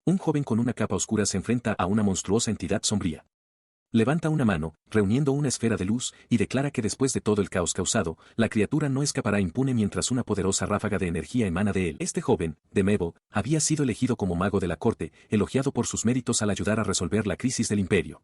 Un joven con una capa oscura se enfrenta a una monstruosa entidad sombría. Levanta una mano, reuniendo una esfera de luz, y declara que después de todo el caos causado, la criatura no escapará impune mientras una poderosa ráfaga de energía emana de él. Este joven, Demevo, había sido elegido como mago de la corte, elogiado por sus méritos al ayudar a resolver la crisis del imperio.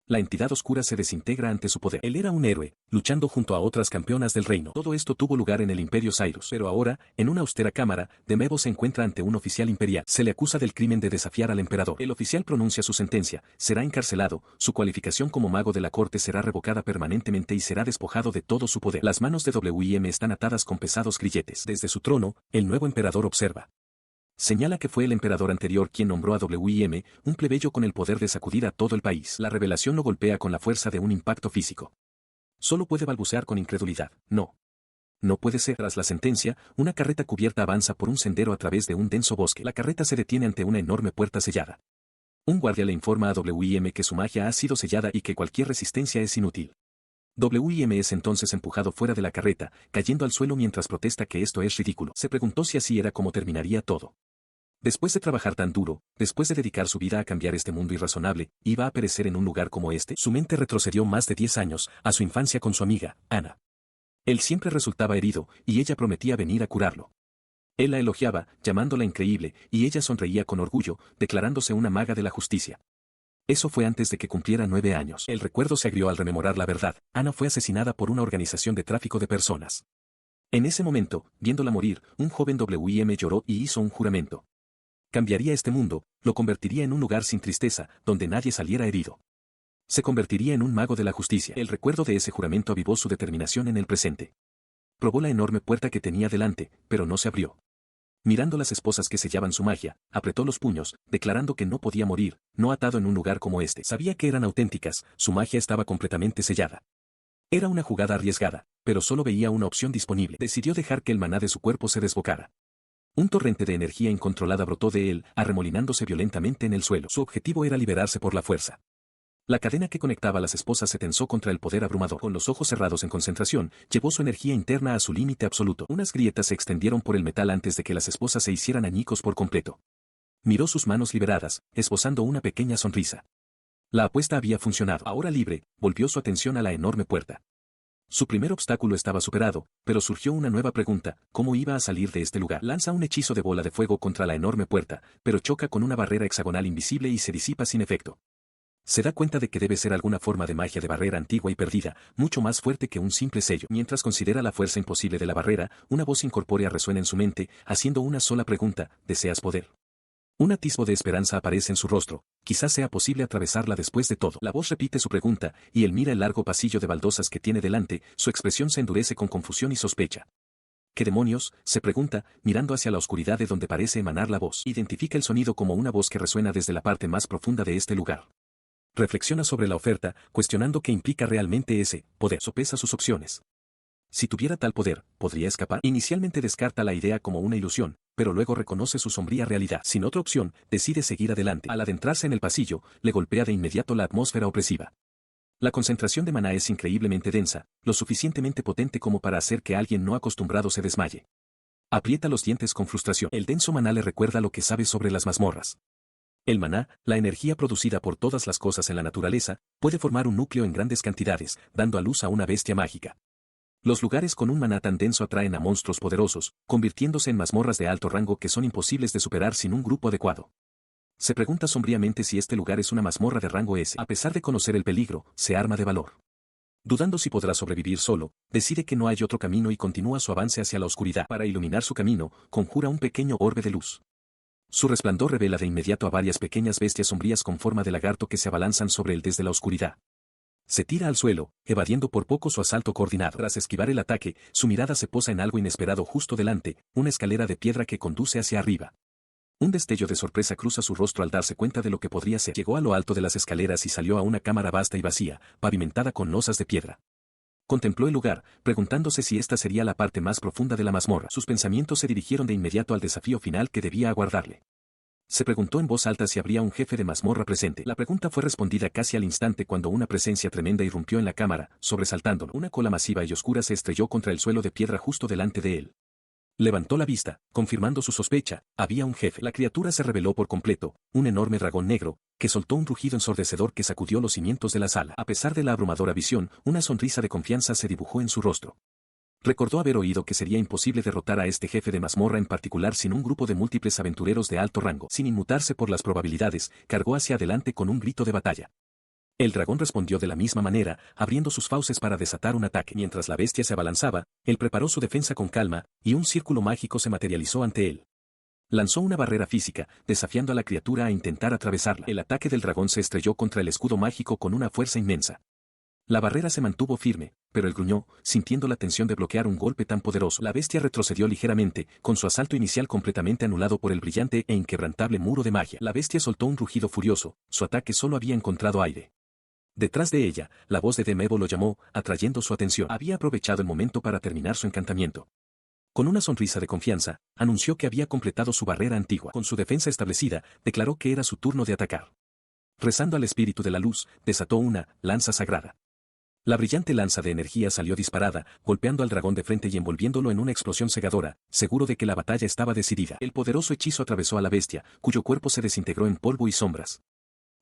La entidad oscura se desintegra ante su poder. Él era un héroe, luchando junto a otras campeonas del reino. Todo esto tuvo lugar en el Imperio Cyrus. Pero ahora, en una austera cámara, Demevo se encuentra ante un oficial imperial. Se le acusa del crimen de desafiar al emperador. El oficial pronuncia su sentencia, será encarcelado, su cualificación como mago de la corte será revocada permanentemente y será despojado de todo su poder. Las manos de W.I.M. están atadas con pesados grilletes. Desde su trono, el nuevo emperador observa. Señala que fue el emperador anterior quien nombró a W.I.M., un plebeyo con el poder de sacudir a todo el país. La revelación lo golpea con la fuerza de un impacto físico. Solo puede balbucear con incredulidad. No. No puede ser. Tras la sentencia, una carreta cubierta avanza por un sendero a través de un denso bosque. La carreta se detiene ante una enorme puerta sellada. Un guardia le informa a W.I.M. que su magia ha sido sellada y que cualquier resistencia es inútil. W.I.M. es entonces empujado fuera de la carreta, cayendo al suelo mientras protesta que esto es ridículo. Se preguntó si así era como terminaría todo. Después de trabajar tan duro, después de dedicar su vida a cambiar este mundo irrazonable, iba a perecer en un lugar como este. Su mente retrocedió más de 10 años, a su infancia con su amiga, Ana. Él siempre resultaba herido, y ella prometía venir a curarlo. Él la elogiaba, llamándola increíble, y ella sonreía con orgullo, declarándose una maga de la justicia. Eso fue antes de que cumpliera 9 años. El recuerdo se agrió al rememorar la verdad. Ana fue asesinada por una organización de tráfico de personas. En ese momento, viéndola morir, un joven W.I.M. lloró y hizo un juramento. Cambiaría este mundo, lo convertiría en un lugar sin tristeza, donde nadie saliera herido. Se convertiría en un mago de la justicia. El recuerdo de ese juramento avivó su determinación en el presente. Probó la enorme puerta que tenía delante, pero no se abrió. Mirando las esposas que sellaban su magia, apretó los puños, declarando que no podía morir, no atado en un lugar como este. Sabía que eran auténticas, su magia estaba completamente sellada. Era una jugada arriesgada, pero solo veía una opción disponible. Decidió dejar que el maná de su cuerpo se desbocara. Un torrente de energía incontrolada brotó de él, arremolinándose violentamente en el suelo. Su objetivo era liberarse por la fuerza. La cadena que conectaba a las esposas se tensó contra el poder abrumador. Con los ojos cerrados en concentración, llevó su energía interna a su límite absoluto. Unas grietas se extendieron por el metal antes de que las esposas se hicieran añicos por completo. Miró sus manos liberadas, esbozando una pequeña sonrisa. La apuesta había funcionado. Ahora libre, volvió su atención a la enorme puerta. Su primer obstáculo estaba superado, pero surgió una nueva pregunta: ¿cómo iba a salir de este lugar? Lanza un hechizo de bola de fuego contra la enorme puerta, pero choca con una barrera hexagonal invisible y se disipa sin efecto. Se da cuenta de que debe ser alguna forma de magia de barrera antigua y perdida, mucho más fuerte que un simple sello. Mientras considera la fuerza imposible de la barrera, una voz incorpórea resuena en su mente, haciendo una sola pregunta: ¿deseas poder? Un atisbo de esperanza aparece en su rostro, quizás sea posible atravesarla después de todo. La voz repite su pregunta, y él mira el largo pasillo de baldosas que tiene delante, su expresión se endurece con confusión y sospecha. ¿Qué demonios?, se pregunta, mirando hacia la oscuridad de donde parece emanar la voz. Identifica el sonido como una voz que resuena desde la parte más profunda de este lugar. Reflexiona sobre la oferta, cuestionando qué implica realmente ese poder. Sopesa sus opciones. Si tuviera tal poder, ¿podría escapar? Inicialmente descarta la idea como una ilusión, pero luego reconoce su sombría realidad. Sin otra opción, decide seguir adelante. Al adentrarse en el pasillo, le golpea de inmediato la atmósfera opresiva. La concentración de maná es increíblemente densa, lo suficientemente potente como para hacer que alguien no acostumbrado se desmaye. Aprieta los dientes con frustración. El denso maná le recuerda lo que sabe sobre las mazmorras. El maná, la energía producida por todas las cosas en la naturaleza, puede formar un núcleo en grandes cantidades, dando a luz a una bestia mágica. Los lugares con un maná tan denso atraen a monstruos poderosos, convirtiéndose en mazmorras de alto rango que son imposibles de superar sin un grupo adecuado. Se pregunta sombríamente si este lugar es una mazmorra de rango S. A pesar de conocer el peligro, se arma de valor. Dudando si podrá sobrevivir solo, decide que no hay otro camino y continúa su avance hacia la oscuridad. Para iluminar su camino, conjura un pequeño orbe de luz. Su resplandor revela de inmediato a varias pequeñas bestias sombrías con forma de lagarto que se abalanzan sobre él desde la oscuridad. Se tira al suelo, evadiendo por poco su asalto coordinado. Tras esquivar el ataque, su mirada se posa en algo inesperado justo delante, una escalera de piedra que conduce hacia arriba. Un destello de sorpresa cruza su rostro al darse cuenta de lo que podría ser. Llegó a lo alto de las escaleras y salió a una cámara vasta y vacía, pavimentada con losas de piedra. Contempló el lugar, preguntándose si esta sería la parte más profunda de la mazmorra. Sus pensamientos se dirigieron de inmediato al desafío final que debía aguardarle. Se preguntó en voz alta si habría un jefe de mazmorra presente. La pregunta fue respondida casi al instante cuando una presencia tremenda irrumpió en la cámara, sobresaltándolo. Una cola masiva y oscura se estrelló contra el suelo de piedra justo delante de él. Levantó la vista, confirmando su sospecha, había un jefe. La criatura se reveló por completo, un enorme dragón negro, que soltó un rugido ensordecedor que sacudió los cimientos de la sala. A pesar de la abrumadora visión, una sonrisa de confianza se dibujó en su rostro. Recordó haber oído que sería imposible derrotar a este jefe de mazmorra en particular sin un grupo de múltiples aventureros de alto rango. Sin inmutarse por las probabilidades, cargó hacia adelante con un grito de batalla. El dragón respondió de la misma manera, abriendo sus fauces para desatar un ataque. Mientras la bestia se abalanzaba, él preparó su defensa con calma, y un círculo mágico se materializó ante él. Lanzó una barrera física, desafiando a la criatura a intentar atravesarla. El ataque del dragón se estrelló contra el escudo mágico con una fuerza inmensa. La barrera se mantuvo firme, pero él gruñó, sintiendo la tensión de bloquear un golpe tan poderoso. La bestia retrocedió ligeramente, con su asalto inicial completamente anulado por el brillante e inquebrantable muro de magia. La bestia soltó un rugido furioso, su ataque solo había encontrado aire. Detrás de ella, la voz de Demevo lo llamó, atrayendo su atención. Había aprovechado el momento para terminar su encantamiento. Con una sonrisa de confianza, anunció que había completado su barrera antigua. Con su defensa establecida, declaró que era su turno de atacar. Rezando al espíritu de la luz, desató una lanza sagrada. La brillante lanza de energía salió disparada, golpeando al dragón de frente y envolviéndolo en una explosión cegadora, seguro de que la batalla estaba decidida. El poderoso hechizo atravesó a la bestia, cuyo cuerpo se desintegró en polvo y sombras.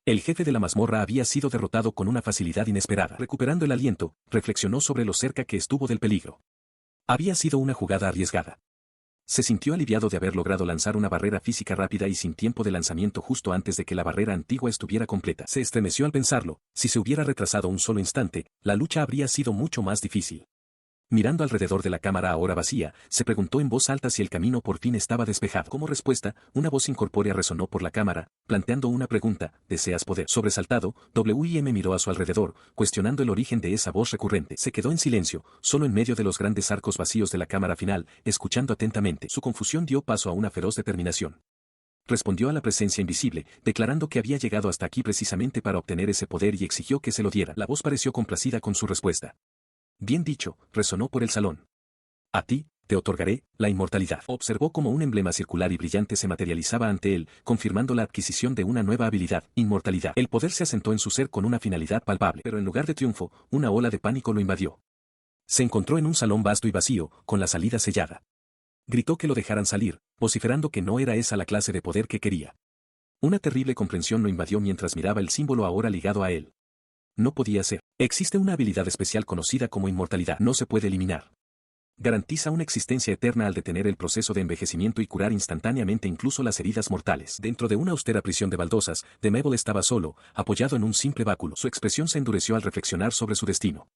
El jefe de la mazmorra había sido derrotado con una facilidad inesperada. Recuperando el aliento, reflexionó sobre lo cerca que estuvo del peligro. Había sido una jugada arriesgada. Se sintió aliviado de haber logrado lanzar una barrera física rápida y sin tiempo de lanzamiento justo antes de que la barrera antigua estuviera completa. Se estremeció al pensarlo, si se hubiera retrasado un solo instante, la lucha habría sido mucho más difícil. Mirando alrededor de la cámara ahora vacía, se preguntó en voz alta si el camino por fin estaba despejado. Como respuesta, una voz incorpórea resonó por la cámara, planteando una pregunta: ¿deseas poder? Sobresaltado, W.I.M. miró a su alrededor, cuestionando el origen de esa voz recurrente. Se quedó en silencio, solo en medio de los grandes arcos vacíos de la cámara final, escuchando atentamente. Su confusión dio paso a una feroz determinación. Respondió a la presencia invisible, declarando que había llegado hasta aquí precisamente para obtener ese poder y exigió que se lo diera. La voz pareció complacida con su respuesta. Bien dicho, resonó por el salón. A ti, te otorgaré la inmortalidad. Observó cómo un emblema circular y brillante se materializaba ante él, confirmando la adquisición de una nueva habilidad, inmortalidad. El poder se asentó en su ser con una finalidad palpable, pero en lugar de triunfo, una ola de pánico lo invadió. Se encontró en un salón vasto y vacío, con la salida sellada. Gritó que lo dejaran salir, vociferando que no era esa la clase de poder que quería. Una terrible comprensión lo invadió mientras miraba el símbolo ahora ligado a él. No podía ser. Existe una habilidad especial conocida como inmortalidad. No se puede eliminar. Garantiza una existencia eterna al detener el proceso de envejecimiento y curar instantáneamente incluso las heridas mortales. Dentro de una austera prisión de baldosas, Demevo estaba solo, apoyado en un simple báculo. Su expresión se endureció al reflexionar sobre su destino.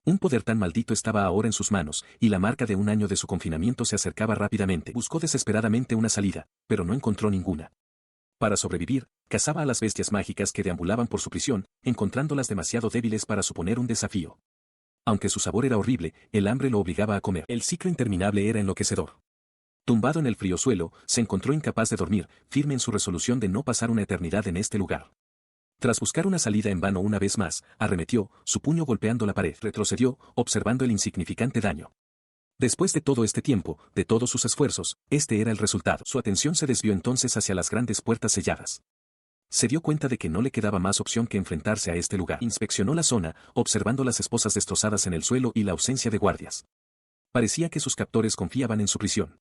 Un poder tan maldito estaba ahora en sus manos, y la marca de un año de su confinamiento se acercaba rápidamente. Buscó desesperadamente una salida, pero no encontró ninguna. Para sobrevivir, cazaba a las bestias mágicas que deambulaban por su prisión, encontrándolas demasiado débiles para suponer un desafío. Aunque su sabor era horrible, el hambre lo obligaba a comer. El ciclo interminable era enloquecedor. Tumbado en el frío suelo, se encontró incapaz de dormir, firme en su resolución de no pasar una eternidad en este lugar. Tras buscar una salida en vano una vez más, arremetió, su puño golpeando la pared. Retrocedió, observando el insignificante daño. Después de todo este tiempo, de todos sus esfuerzos, este era el resultado. Su atención se desvió entonces hacia las grandes puertas selladas. Se dio cuenta de que no le quedaba más opción que enfrentarse a este lugar. Inspeccionó la zona, observando las esposas destrozadas en el suelo y la ausencia de guardias. Parecía que sus captores confiaban en su prisión.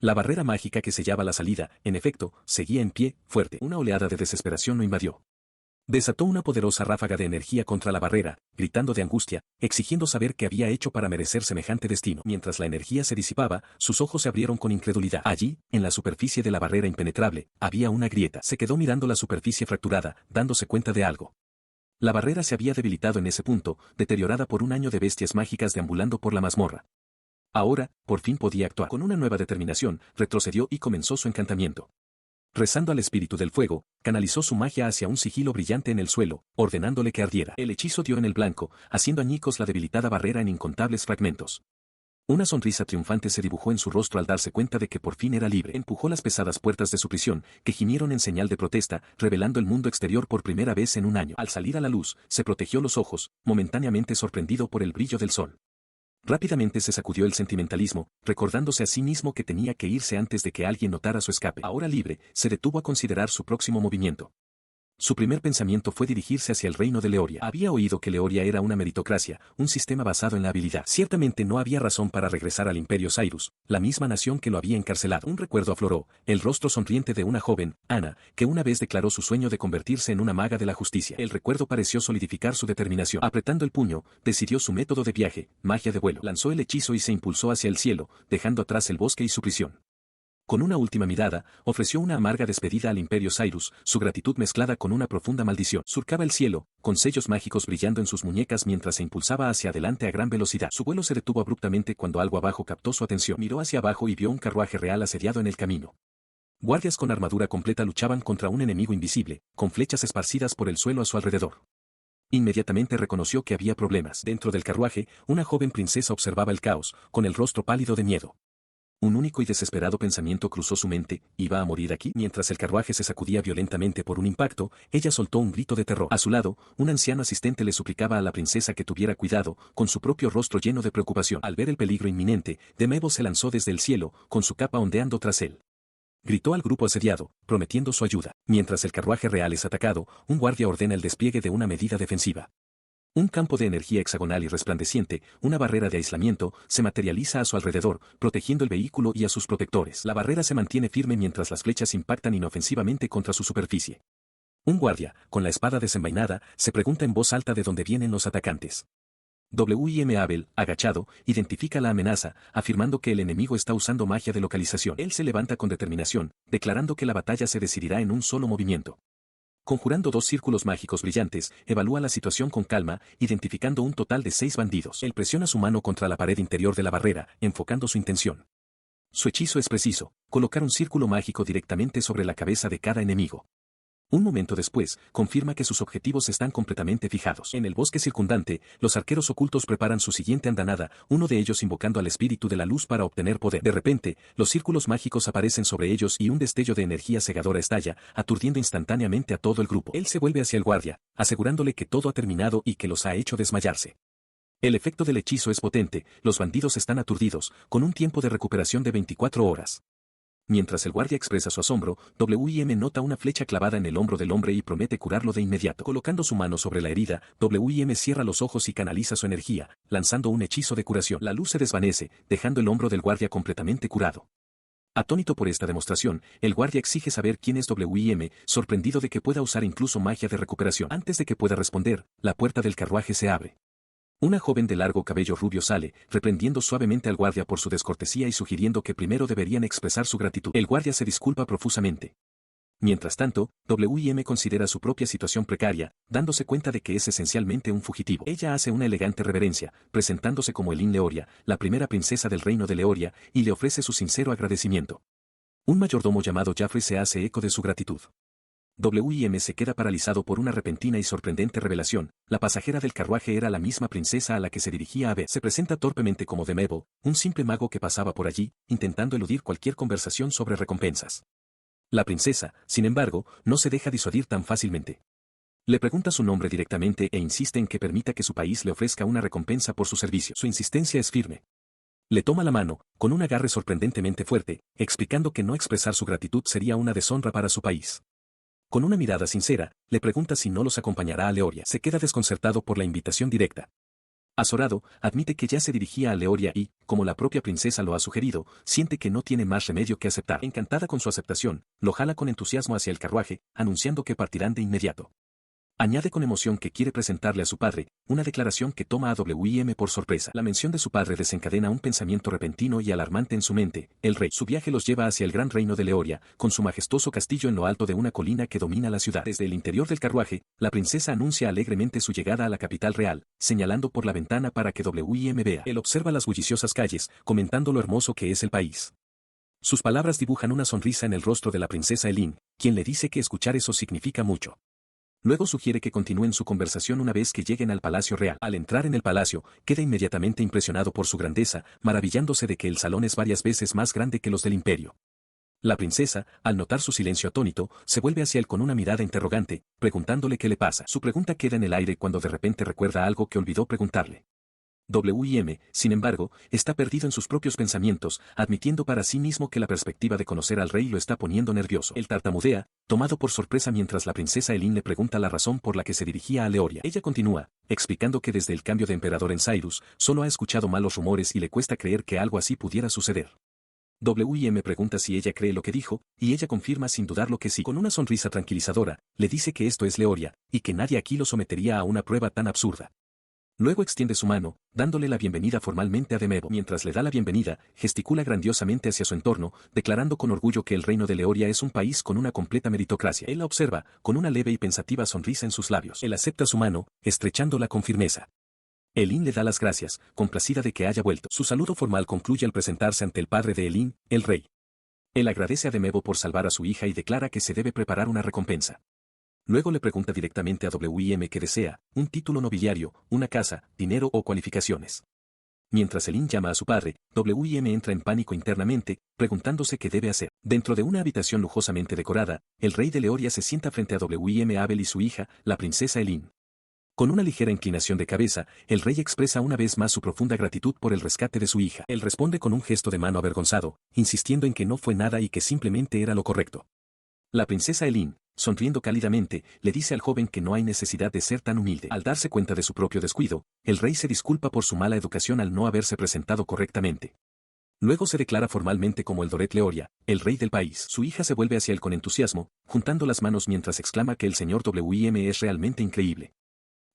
La barrera mágica que sellaba la salida, en efecto, seguía en pie, fuerte. Una oleada de desesperación lo invadió. Desató una poderosa ráfaga de energía contra la barrera, gritando de angustia, exigiendo saber qué había hecho para merecer semejante destino. Mientras la energía se disipaba, sus ojos se abrieron con incredulidad. Allí, en la superficie de la barrera impenetrable, había una grieta. Se quedó mirando la superficie fracturada, dándose cuenta de algo. La barrera se había debilitado en ese punto, deteriorada por un año de bestias mágicas deambulando por la mazmorra. Ahora, por fin podía actuar. Con una nueva determinación, retrocedió y comenzó su encantamiento. Rezando al espíritu del fuego, canalizó su magia hacia un sigilo brillante en el suelo, ordenándole que ardiera. El hechizo dio en el blanco, haciendo añicos la debilitada barrera en incontables fragmentos. Una sonrisa triunfante se dibujó en su rostro al darse cuenta de que por fin era libre. Empujó las pesadas puertas de su prisión, que gimieron en señal de protesta, revelando el mundo exterior por primera vez en un año. Al salir a la luz, se protegió los ojos, momentáneamente sorprendido por el brillo del sol. Rápidamente se sacudió el sentimentalismo, recordándose a sí mismo que tenía que irse antes de que alguien notara su escape. Ahora libre, se detuvo a considerar su próximo movimiento. Su primer pensamiento fue dirigirse hacia el reino de Leoria. Había oído que Leoria era una meritocracia, un sistema basado en la habilidad. Ciertamente no había razón para regresar al Imperio Cyrus, la misma nación que lo había encarcelado. Un recuerdo afloró, el rostro sonriente de una joven, Ana, que una vez declaró su sueño de convertirse en una maga de la justicia. El recuerdo pareció solidificar su determinación. Apretando el puño, decidió su método de viaje, magia de vuelo. Lanzó el hechizo y se impulsó hacia el cielo, dejando atrás el bosque y su prisión. Con una última mirada, ofreció una amarga despedida al Imperio Cyrus, su gratitud mezclada con una profunda maldición. Surcaba el cielo, con sellos mágicos brillando en sus muñecas mientras se impulsaba hacia adelante a gran velocidad. Su vuelo se detuvo abruptamente cuando algo abajo captó su atención. Miró hacia abajo y vio un carruaje real asediado en el camino. Guardias con armadura completa luchaban contra un enemigo invisible, con flechas esparcidas por el suelo a su alrededor. Inmediatamente reconoció que había problemas. Dentro del carruaje, una joven princesa observaba el caos, con el rostro pálido de miedo. Un único y desesperado pensamiento cruzó su mente: ¿iba a morir aquí? Mientras el carruaje se sacudía violentamente por un impacto, ella soltó un grito de terror. A su lado, un anciano asistente le suplicaba a la princesa que tuviera cuidado, con su propio rostro lleno de preocupación. Al ver el peligro inminente, Demebo se lanzó desde el cielo, con su capa ondeando tras él. Gritó al grupo asediado, prometiendo su ayuda. Mientras el carruaje real es atacado, un guardia ordena el despliegue de una medida defensiva. Un campo de energía hexagonal y resplandeciente, una barrera de aislamiento, se materializa a su alrededor, protegiendo el vehículo y a sus protectores. La barrera se mantiene firme mientras las flechas impactan inofensivamente contra su superficie. Un guardia, con la espada desenvainada, se pregunta en voz alta de dónde vienen los atacantes. W.I.M. Abel, agachado, identifica la amenaza, afirmando que el enemigo está usando magia de localización. Él se levanta con determinación, declarando que la batalla se decidirá en un solo movimiento. Conjurando 2 círculos mágicos brillantes, evalúa la situación con calma, identificando un total de 6 bandidos. Él presiona su mano contra la pared interior de la barrera, enfocando su intención. Su hechizo es preciso: colocar un círculo mágico directamente sobre la cabeza de cada enemigo. Un momento después, confirma que sus objetivos están completamente fijados. En el bosque circundante, los arqueros ocultos preparan su siguiente andanada, uno de ellos invocando al espíritu de la luz para obtener poder. De repente, los círculos mágicos aparecen sobre ellos y un destello de energía cegadora estalla, aturdiendo instantáneamente a todo el grupo. Él se vuelve hacia el guardia, asegurándole que todo ha terminado y que los ha hecho desmayarse. El efecto del hechizo es potente, los bandidos están aturdidos, con un tiempo de recuperación de 24 horas. Mientras el guardia expresa su asombro, W.I.M. nota una flecha clavada en el hombro del hombre y promete curarlo de inmediato. Colocando su mano sobre la herida, W.I.M. cierra los ojos y canaliza su energía, lanzando un hechizo de curación. La luz se desvanece, dejando el hombro del guardia completamente curado. Atónito por esta demostración, el guardia exige saber quién es W.I.M., sorprendido de que pueda usar incluso magia de recuperación. Antes de que pueda responder, la puerta del carruaje se abre. Una joven de largo cabello rubio sale, reprendiendo suavemente al guardia por su descortesía y sugiriendo que primero deberían expresar su gratitud. El guardia se disculpa profusamente. Mientras tanto, W.I.M. considera su propia situación precaria, dándose cuenta de que es esencialmente un fugitivo. Ella hace una elegante reverencia, presentándose como Elin Leoria, la primera princesa del reino de Leoria, y le ofrece su sincero agradecimiento. Un mayordomo llamado Jaffrey se hace eco de su gratitud. W.I.M. se queda paralizado por una repentina y sorprendente revelación: la pasajera del carruaje era la misma princesa a la que se dirigía Abel. Se presenta torpemente como Demebo, un simple mago que pasaba por allí, intentando eludir cualquier conversación sobre recompensas. La princesa, sin embargo, no se deja disuadir tan fácilmente. Le pregunta su nombre directamente e insiste en que permita que su país le ofrezca una recompensa por su servicio. Su insistencia es firme. Le toma la mano, con un agarre sorprendentemente fuerte, explicando que no expresar su gratitud sería una deshonra para su país. Con una mirada sincera, le pregunta si no los acompañará a Leoria. Se queda desconcertado por la invitación directa. Azorado, admite que ya se dirigía a Leoria y, como la propia princesa lo ha sugerido, siente que no tiene más remedio que aceptar. Encantada con su aceptación, lo jala con entusiasmo hacia el carruaje, anunciando que partirán de inmediato. Añade con emoción que quiere presentarle a su padre, una declaración que toma a W.I.M. por sorpresa. La mención de su padre desencadena un pensamiento repentino y alarmante en su mente: el rey. Su viaje los lleva hacia el gran reino de Leoria, con su majestuoso castillo en lo alto de una colina que domina la ciudad. Desde el interior del carruaje, la princesa anuncia alegremente su llegada a la capital real, señalando por la ventana para que W.I.M. vea. Él observa las bulliciosas calles, comentando lo hermoso que es el país. Sus palabras dibujan una sonrisa en el rostro de la princesa Elin, quien le dice que escuchar eso significa mucho. Luego sugiere que continúen su conversación una vez que lleguen al Palacio Real. Al entrar en el palacio, queda inmediatamente impresionado por su grandeza, maravillándose de que el salón es varias veces más grande que los del imperio. La princesa, al notar su silencio atónito, se vuelve hacia él con una mirada interrogante, preguntándole qué le pasa. Su pregunta queda en el aire cuando de repente recuerda algo que olvidó preguntarle. W.I.M., sin embargo, está perdido en sus propios pensamientos, admitiendo para sí mismo que la perspectiva de conocer al rey lo está poniendo nervioso. Él tartamudea, tomado por sorpresa mientras la princesa Elin le pregunta la razón por la que se dirigía a Leoria. Ella continúa, explicando que desde el cambio de emperador en Cyrus, solo ha escuchado malos rumores y le cuesta creer que algo así pudiera suceder. W.I.M. pregunta si ella cree lo que dijo, y ella confirma sin dudarlo que sí. Con una sonrisa tranquilizadora, le dice que esto es Leoria, y que nadie aquí lo sometería a una prueba tan absurda. Luego extiende su mano, dándole la bienvenida formalmente a Demevo. Mientras le da la bienvenida, gesticula grandiosamente hacia su entorno, declarando con orgullo que el reino de Leoria es un país con una completa meritocracia. Él la observa, con una leve y pensativa sonrisa en sus labios. Él acepta su mano, estrechándola con firmeza. Elin le da las gracias, complacida de que haya vuelto. Su saludo formal concluye al presentarse ante el padre de Elin, el rey. Él agradece a Demevo por salvar a su hija y declara que se debe preparar una recompensa. Luego le pregunta directamente a W.I.M. qué desea, un título nobiliario, una casa, dinero o cualificaciones. Mientras Elin llama a su padre, W.I.M. entra en pánico internamente, preguntándose qué debe hacer. Dentro de una habitación lujosamente decorada, el rey de Leoria se sienta frente a W.I.M. Abel y su hija, la princesa Elin. Con una ligera inclinación de cabeza, el rey expresa una vez más su profunda gratitud por el rescate de su hija. Él responde con un gesto de mano avergonzado, insistiendo en que no fue nada y que simplemente era lo correcto. La princesa Elin, sonriendo cálidamente, le dice al joven que no hay necesidad de ser tan humilde. Al darse cuenta de su propio descuido, el rey se disculpa por su mala educación al no haberse presentado correctamente. Luego se declara formalmente como el Doret Leoria, el rey del país. Su hija se vuelve hacia él con entusiasmo, juntando las manos mientras exclama que el señor W.I.M. es realmente increíble.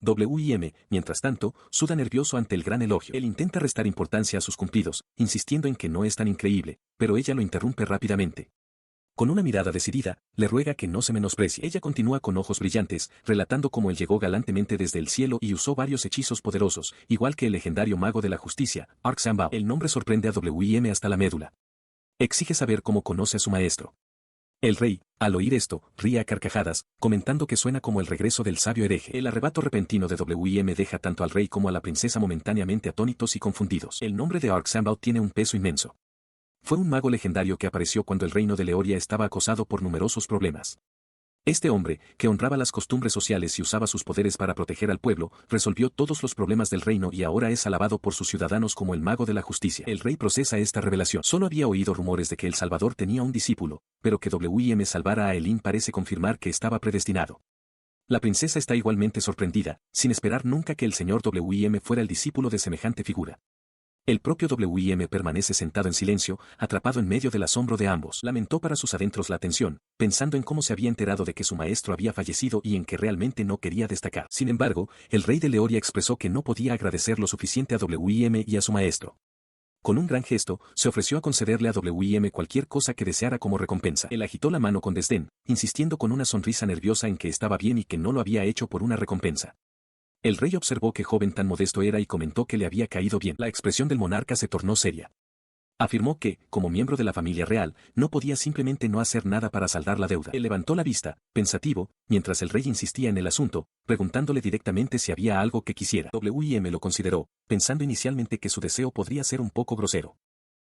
W.I.M., mientras tanto, suda nervioso ante el gran elogio. Él intenta restar importancia a sus cumplidos, insistiendo en que no es tan increíble, pero ella lo interrumpe rápidamente. Con una mirada decidida, le ruega que no se menosprecie. Ella continúa con ojos brillantes, relatando cómo él llegó galantemente desde el cielo y usó varios hechizos poderosos, igual que el legendario mago de la justicia, Ark-Sambao. El nombre sorprende a W.I.M. hasta la médula. Exige saber cómo conoce a su maestro. El rey, al oír esto, ríe a carcajadas, comentando que suena como el regreso del sabio hereje. El arrebato repentino de W.I.M. deja tanto al rey como a la princesa momentáneamente atónitos y confundidos. El nombre de Ark-Sambao tiene un peso inmenso. Fue un mago legendario que apareció cuando el reino de Leoria estaba acosado por numerosos problemas. Este hombre, que honraba las costumbres sociales y usaba sus poderes para proteger al pueblo, resolvió todos los problemas del reino y ahora es alabado por sus ciudadanos como el mago de la justicia. El rey procesa esta revelación. Solo había oído rumores de que el Salvador tenía un discípulo, pero que W.I.M. salvara a Elin parece confirmar que estaba predestinado. La princesa está igualmente sorprendida, sin esperar nunca que el señor W.I.M. fuera el discípulo de semejante figura. El propio W.I.M. permanece sentado en silencio, atrapado en medio del asombro de ambos. Lamentó para sus adentros la tensión, pensando en cómo se había enterado de que su maestro había fallecido y en que realmente no quería destacar. Sin embargo, el rey de Leoria expresó que no podía agradecer lo suficiente a W.I.M. y a su maestro. Con un gran gesto, se ofreció a concederle a W.I.M. cualquier cosa que deseara como recompensa. Él agitó la mano con desdén, insistiendo con una sonrisa nerviosa en que estaba bien y que no lo había hecho por una recompensa. El rey observó qué joven tan modesto era y comentó que le había caído bien. La expresión del monarca se tornó seria. Afirmó que, como miembro de la familia real, no podía simplemente no hacer nada para saldar la deuda. Él levantó la vista, pensativo, mientras el rey insistía en el asunto, preguntándole directamente si había algo que quisiera. W.I.M. lo consideró, pensando inicialmente que su deseo podría ser un poco grosero.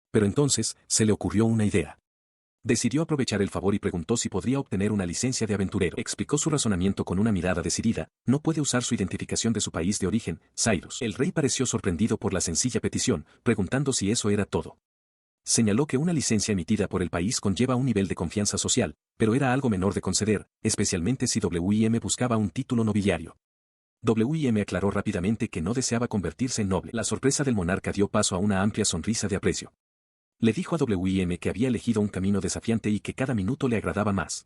Pero entonces, se le ocurrió una idea. Decidió aprovechar el favor y preguntó si podría obtener una licencia de aventurero. Explicó su razonamiento con una mirada decidida, no puede usar su identificación de su país de origen, Cyrus. El rey pareció sorprendido por la sencilla petición, preguntando si eso era todo. Señaló que una licencia emitida por el país conlleva un nivel de confianza social, pero era algo menor de conceder, especialmente si W.I.M. buscaba un título nobiliario. W.I.M. aclaró rápidamente que no deseaba convertirse en noble. La sorpresa del monarca dio paso a una amplia sonrisa de aprecio. Le dijo a W.I.M. que había elegido un camino desafiante y que cada minuto le agradaba más.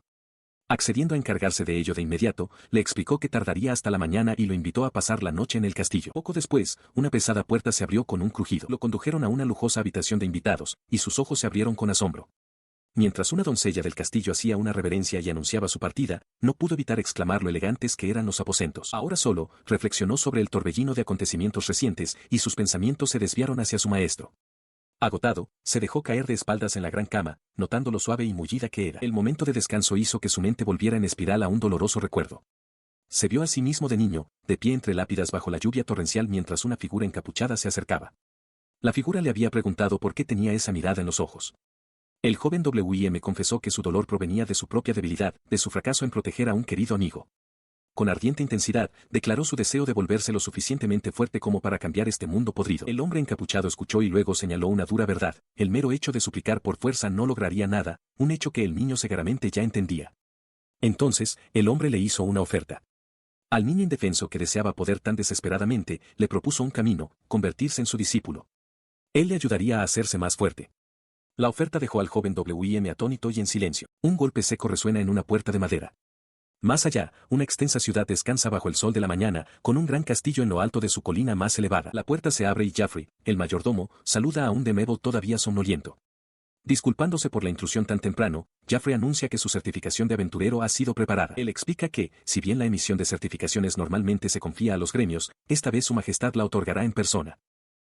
Accediendo a encargarse de ello de inmediato, le explicó que tardaría hasta la mañana y lo invitó a pasar la noche en el castillo. Poco después, una pesada puerta se abrió con un crujido. Lo condujeron a una lujosa habitación de invitados, y sus ojos se abrieron con asombro. Mientras una doncella del castillo hacía una reverencia y anunciaba su partida, no pudo evitar exclamar lo elegantes que eran los aposentos. Ahora solo, reflexionó sobre el torbellino de acontecimientos recientes, y sus pensamientos se desviaron hacia su maestro. Agotado, se dejó caer de espaldas en la gran cama, notando lo suave y mullida que era. El momento de descanso hizo que su mente volviera en espiral a un doloroso recuerdo. Se vio a sí mismo de niño, de pie entre lápidas bajo la lluvia torrencial mientras una figura encapuchada se acercaba. La figura le había preguntado por qué tenía esa mirada en los ojos. El joven W.I.M. confesó que su dolor provenía de su propia debilidad, de su fracaso en proteger a un querido amigo. con ardiente intensidad, declaró su deseo de volverse lo suficientemente fuerte como para cambiar este mundo podrido. El hombre encapuchado escuchó y luego señaló una dura verdad: el mero hecho de suplicar por fuerza no lograría nada, un hecho que el niño cegaramente ya entendía. Entonces, el hombre le hizo una oferta. Al niño indefenso que deseaba poder tan desesperadamente, le propuso un camino: convertirse en su discípulo. Él le ayudaría a hacerse más fuerte. La oferta dejó al joven W.M. atónito y en silencio. Un golpe seco resuena en una puerta de madera. Más allá, una extensa ciudad descansa bajo el sol de la mañana, con un gran castillo en lo alto de su colina más elevada. La puerta se abre y Jaffrey, el mayordomo, saluda a un Demebo todavía somnoliento. Disculpándose por la intrusión tan temprano, Jaffrey anuncia que su certificación de aventurero ha sido preparada. Él explica que, si bien la emisión de certificaciones normalmente se confía a los gremios, esta vez su majestad la otorgará en persona.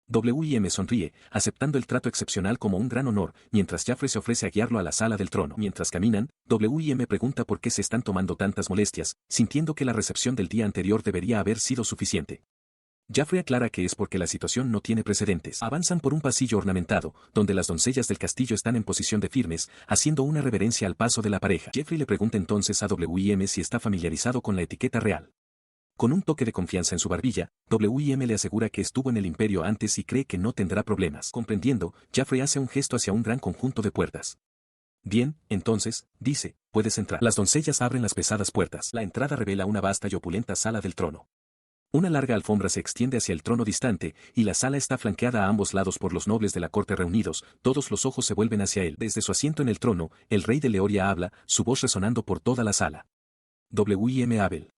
W.M. sonríe, aceptando el trato excepcional como un gran honor, mientras Jaffrey se ofrece a guiarlo a la sala del trono. Mientras caminan, W.M. pregunta por qué se están tomando tantas molestias, sintiendo que la recepción del día anterior debería haber sido suficiente. Jaffrey aclara que es porque la situación no tiene precedentes. Avanzan por un pasillo ornamentado, donde las doncellas del castillo están en posición de firmes, haciendo una reverencia al paso de la pareja. Jeffrey le pregunta entonces a W.M. si está familiarizado con la etiqueta real. Con un toque de confianza en su barbilla, W.M. le asegura que estuvo en el imperio antes y cree que no tendrá problemas. Comprendiendo, Jaffrey hace un gesto hacia un gran conjunto de puertas. Bien, entonces, dice, puedes entrar. Las doncellas abren las pesadas puertas. La entrada revela una vasta y opulenta sala del trono. Una larga alfombra se extiende hacia el trono distante, y la sala está flanqueada a ambos lados por los nobles de la corte reunidos. Todos los ojos se vuelven hacia él. Desde su asiento en el trono, el rey de Leoria habla, su voz resonando por toda la sala. W.M. Abel.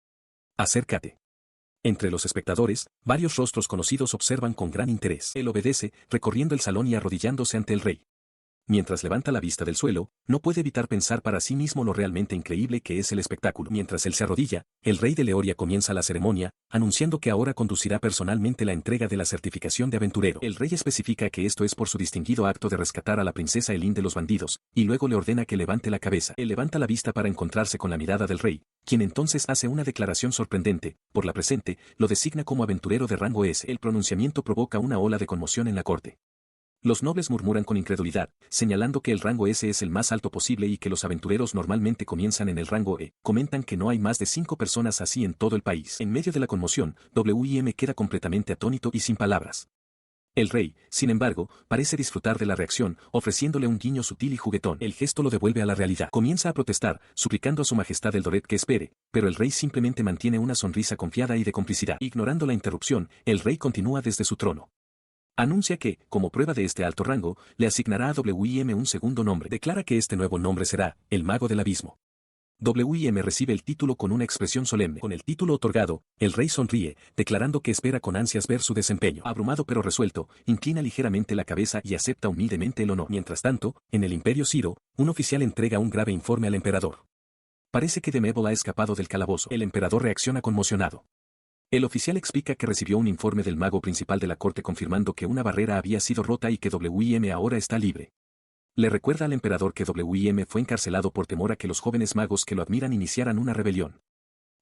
Acércate. Entre los espectadores, varios rostros conocidos observan con gran interés. Él obedece, recorriendo el salón y arrodillándose ante el rey. Mientras levanta la vista del suelo, no puede evitar pensar para sí mismo lo realmente increíble que es el espectáculo. Mientras él se arrodilla, el rey de Leoria comienza la ceremonia, anunciando que ahora conducirá personalmente la entrega de la certificación de aventurero. El rey especifica que esto es por su distinguido acto de rescatar a la princesa Elin de los bandidos, y luego le ordena que levante la cabeza. Él levanta la vista para encontrarse con la mirada del rey, quien entonces hace una declaración sorprendente: por la presente, lo designa como aventurero de rango S. El pronunciamiento provoca una ola de conmoción en la corte. Los nobles murmuran con incredulidad, señalando que el rango S es el más alto posible y que los aventureros normalmente comienzan en el rango E. Comentan que no hay más de 5 personas así en todo el país. En medio de la conmoción, W.M. queda completamente atónito y sin palabras. El rey, sin embargo, parece disfrutar de la reacción, ofreciéndole un guiño sutil y juguetón. El gesto lo devuelve a la realidad. Comienza a protestar, suplicando a su majestad el Doret que espere, pero el rey simplemente mantiene una sonrisa confiada y de complicidad. Ignorando la interrupción, el rey continúa desde su trono. Anuncia que, como prueba de este alto rango, le asignará a W.M. un segundo nombre. Declara que este nuevo nombre será, el Mago del Abismo. W.M. recibe el título con una expresión solemne. Con el título otorgado, el rey sonríe, declarando que espera con ansias ver su desempeño. Abrumado pero resuelto, inclina ligeramente la cabeza y acepta humildemente el honor. Mientras tanto, en el Imperio Ciro, un oficial entrega un grave informe al emperador. Parece que Demebo ha escapado del calabozo. El emperador reacciona conmocionado. El oficial explica que recibió un informe del mago principal de la corte confirmando que una barrera había sido rota y que W.M. ahora está libre. Le recuerda al emperador que W.M. fue encarcelado por temor a que los jóvenes magos que lo admiran iniciaran una rebelión.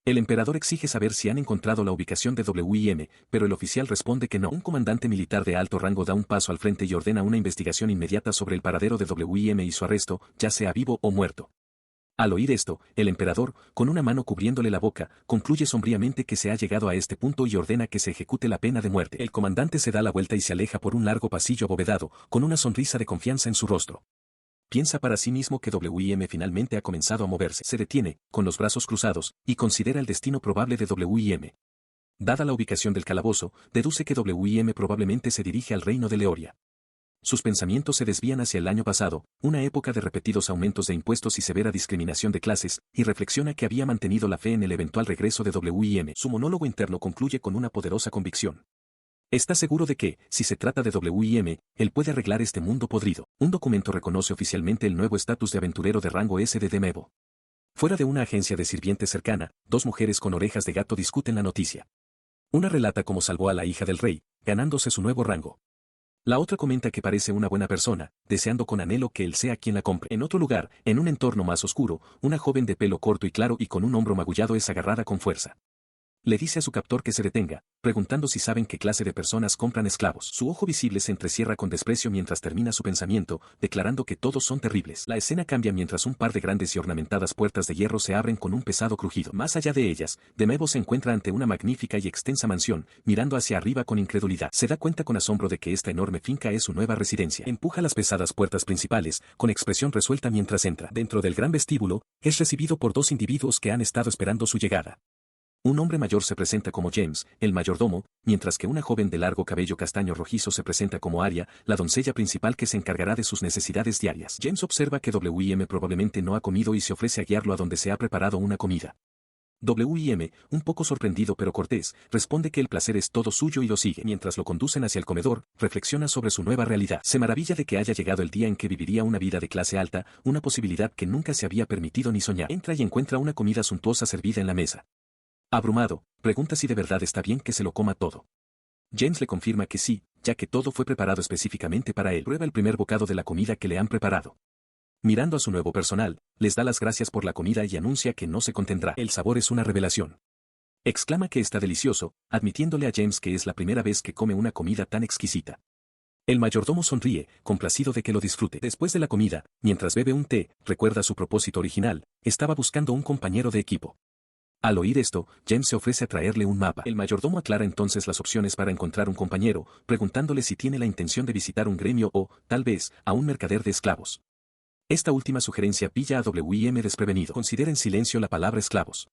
El emperador exige saber si han encontrado la ubicación de W.M., pero el oficial responde que no. Un comandante militar de alto rango da un paso al frente y ordena una investigación inmediata sobre el paradero de W.M. y su arresto, ya sea vivo o muerto. Al oír esto, el emperador, con una mano cubriéndole la boca, concluye sombríamente que se ha llegado a este punto y ordena que se ejecute la pena de muerte. El comandante se da la vuelta y se aleja por un largo pasillo abovedado, con una sonrisa de confianza en su rostro. Piensa para sí mismo que W.M. finalmente ha comenzado a moverse. Se detiene, con los brazos cruzados, y considera el destino probable de W.M. Dada la ubicación del calabozo, deduce que W.M. probablemente se dirige al reino de Leoria. Sus pensamientos se desvían hacia el año pasado, una época de repetidos aumentos de impuestos y severa discriminación de clases, y reflexiona que había mantenido la fe en el eventual regreso de W.M. Su monólogo interno concluye con una poderosa convicción. Está seguro de que, si se trata de W.M., él puede arreglar este mundo podrido. Un documento reconoce oficialmente el nuevo estatus de aventurero de rango S de Demebo. Fuera de una agencia de sirvientes cercana, 2 mujeres con orejas de gato discuten la noticia. Una relata cómo salvó a la hija del rey, ganándose su nuevo rango. La otra comenta que parece una buena persona, deseando con anhelo que él sea quien la compre. En otro lugar, en un entorno más oscuro, una joven de pelo corto y claro y con un hombro magullado es agarrada con fuerza. Le dice a su captor que se detenga, preguntando si saben qué clase de personas compran esclavos. Su ojo visible se entrecierra con desprecio mientras termina su pensamiento, declarando que todos son terribles. La escena cambia mientras un par de grandes y ornamentadas puertas de hierro se abren con un pesado crujido. Más allá de ellas, Demevo se encuentra ante una magnífica y extensa mansión, mirando hacia arriba con incredulidad. Se da cuenta con asombro de que esta enorme finca es su nueva residencia. Empuja las pesadas puertas principales, con expresión resuelta mientras entra. Dentro del gran vestíbulo, es recibido por dos individuos que han estado esperando su llegada. Un hombre mayor se presenta como James, el mayordomo, mientras que una joven de largo cabello castaño rojizo se presenta como Arya, la doncella principal que se encargará de sus necesidades diarias. James observa que W.I.M. probablemente no ha comido y se ofrece a guiarlo a donde se ha preparado una comida. W.I.M., un poco sorprendido pero cortés, responde que el placer es todo suyo y lo sigue. Mientras lo conducen hacia el comedor, reflexiona sobre su nueva realidad. Se maravilla de que haya llegado el día en que viviría una vida de clase alta, una posibilidad que nunca se había permitido ni soñar. Entra y encuentra una comida suntuosa servida en la mesa. Abrumado, pregunta si de verdad está bien que se lo coma todo. James le confirma que sí, ya que todo fue preparado específicamente para él. Prueba el primer bocado de la comida que le han preparado. Mirando a su nuevo personal, les da las gracias por la comida y anuncia que no se contendrá. El sabor es una revelación. Exclama que está delicioso, admitiéndole a James que es la primera vez que come una comida tan exquisita. El mayordomo sonríe, complacido de que lo disfrute. Después de la comida, mientras bebe un té, recuerda su propósito original, estaba buscando un compañero de equipo. Al oír esto, James se ofrece a traerle un mapa. El mayordomo aclara entonces las opciones para encontrar un compañero, preguntándole si tiene la intención de visitar un gremio o, tal vez, a un mercader de esclavos. Esta última sugerencia pilla a W.I.M. desprevenido. Considera en silencio la palabra esclavos.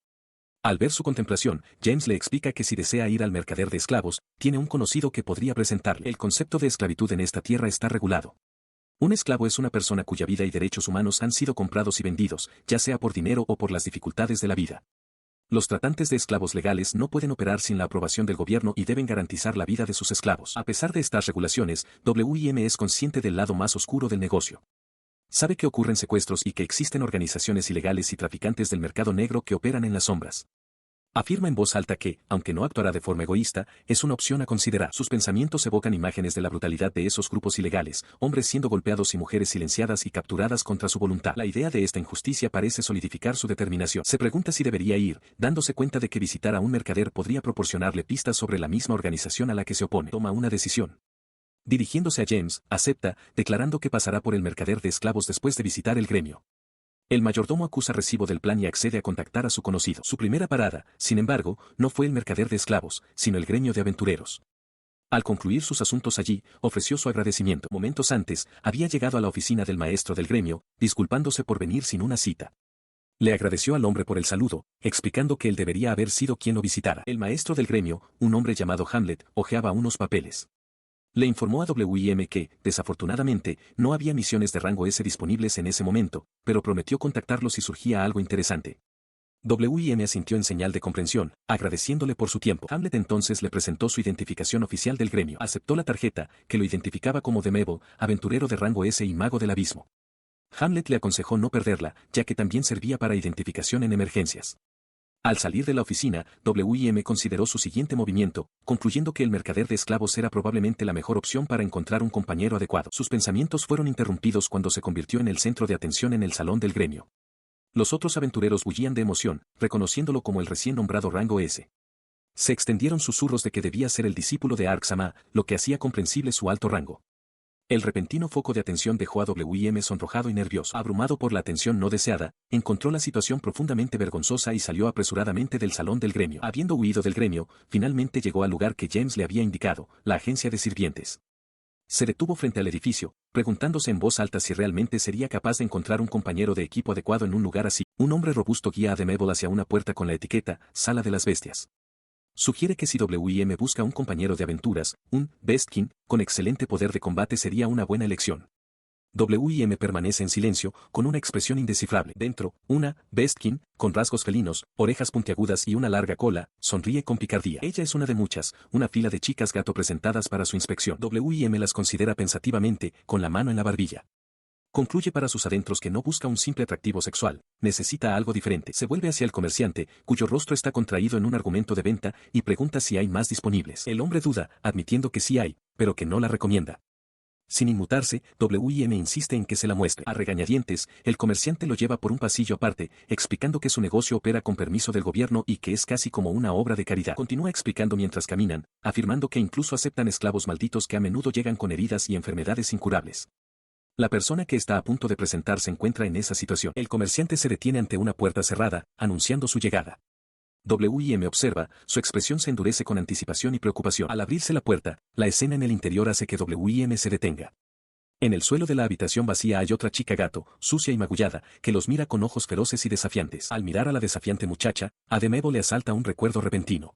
Al ver su contemplación, James le explica que si desea ir al mercader de esclavos, tiene un conocido que podría presentarle. El concepto de esclavitud en esta tierra está regulado. Un esclavo es una persona cuya vida y derechos humanos han sido comprados y vendidos, ya sea por dinero o por las dificultades de la vida. Los tratantes de esclavos legales no pueden operar sin la aprobación del gobierno y deben garantizar la vida de sus esclavos. A pesar de estas regulaciones, W.I.M. es consciente del lado más oscuro del negocio. Sabe que ocurren secuestros y que existen organizaciones ilegales y traficantes del mercado negro que operan en las sombras. Afirma en voz alta que, aunque no actuará de forma egoísta, es una opción a considerar. Sus pensamientos evocan imágenes de la brutalidad de esos grupos ilegales, hombres siendo golpeados y mujeres silenciadas y capturadas contra su voluntad. La idea de esta injusticia parece solidificar su determinación. Se pregunta si debería ir, dándose cuenta de que visitar a un mercader podría proporcionarle pistas sobre la misma organización a la que se opone. Toma una decisión. Dirigiéndose a James, acepta, declarando que pasará por el mercader de esclavos después de visitar el gremio. El mayordomo acusa recibo del plan y accede a contactar a su conocido. Su primera parada, sin embargo, no fue el mercader de esclavos, sino el gremio de aventureros. Al concluir sus asuntos allí, ofreció su agradecimiento. Momentos antes, había llegado a la oficina del maestro del gremio, disculpándose por venir sin una cita. Le agradeció al hombre por el saludo, explicando que él debería haber sido quien lo visitara. El maestro del gremio, un hombre llamado Hamlet, hojeaba unos papeles. Le informó a W.I.M. que, desafortunadamente, no había misiones de rango S disponibles en ese momento, pero prometió contactarlo si surgía algo interesante. W.I.M. asintió en señal de comprensión, agradeciéndole por su tiempo. Hamlet entonces le presentó su identificación oficial del gremio. Aceptó la tarjeta, que lo identificaba como Demevo, aventurero de rango S y mago del abismo. Hamlet le aconsejó no perderla, ya que también servía para identificación en emergencias. Al salir de la oficina, W.I.M. consideró su siguiente movimiento, concluyendo que el mercader de esclavos era probablemente la mejor opción para encontrar un compañero adecuado. Sus pensamientos fueron interrumpidos cuando se convirtió en el centro de atención en el salón del gremio. Los otros aventureros bullían de emoción, reconociéndolo como el recién nombrado rango S. Se extendieron susurros de que debía ser el discípulo de Ark-sama, lo que hacía comprensible su alto rango. El repentino foco de atención dejó a W.I.M. sonrojado y nervioso. Abrumado por la atención no deseada, encontró la situación profundamente vergonzosa y salió apresuradamente del salón del gremio. Habiendo huido del gremio, finalmente llegó al lugar que James le había indicado, la agencia de sirvientes. Se detuvo frente al edificio, preguntándose en voz alta si realmente sería capaz de encontrar un compañero de equipo adecuado en un lugar así. Un hombre robusto guía a Demevo hacia una puerta con la etiqueta, Sala de las Bestias. Sugiere que si W.I.M. busca un compañero de aventuras, un Bestkin, con excelente poder de combate sería una buena elección. W.I.M. permanece en silencio, con una expresión indescifrable. Dentro, una Bestkin, con rasgos felinos, orejas puntiagudas y una larga cola, sonríe con picardía. Ella es una de muchas, una fila de chicas gato presentadas para su inspección. W.I.M. las considera pensativamente, con la mano en la barbilla. Concluye para sus adentros que no busca un simple atractivo sexual, necesita algo diferente. Se vuelve hacia el comerciante, cuyo rostro está contraído en un argumento de venta, y pregunta si hay más disponibles. El hombre duda, admitiendo que sí hay, pero que no la recomienda. Sin inmutarse, W&M insiste en que se la muestre. A regañadientes, el comerciante lo lleva por un pasillo aparte, explicando que su negocio opera con permiso del gobierno y que es casi como una obra de caridad. Continúa explicando mientras caminan, afirmando que incluso aceptan esclavos malditos que a menudo llegan con heridas y enfermedades incurables. La persona que está a punto de presentar se encuentra en esa situación. El comerciante se detiene ante una puerta cerrada, anunciando su llegada. W&M observa, su expresión se endurece con anticipación y preocupación. Al abrirse la puerta, la escena en el interior hace que W&M se detenga. En el suelo de la habitación vacía hay otra chica gato, sucia y magullada, que los mira con ojos feroces y desafiantes. Al mirar a la desafiante muchacha, a Demevo le asalta un recuerdo repentino.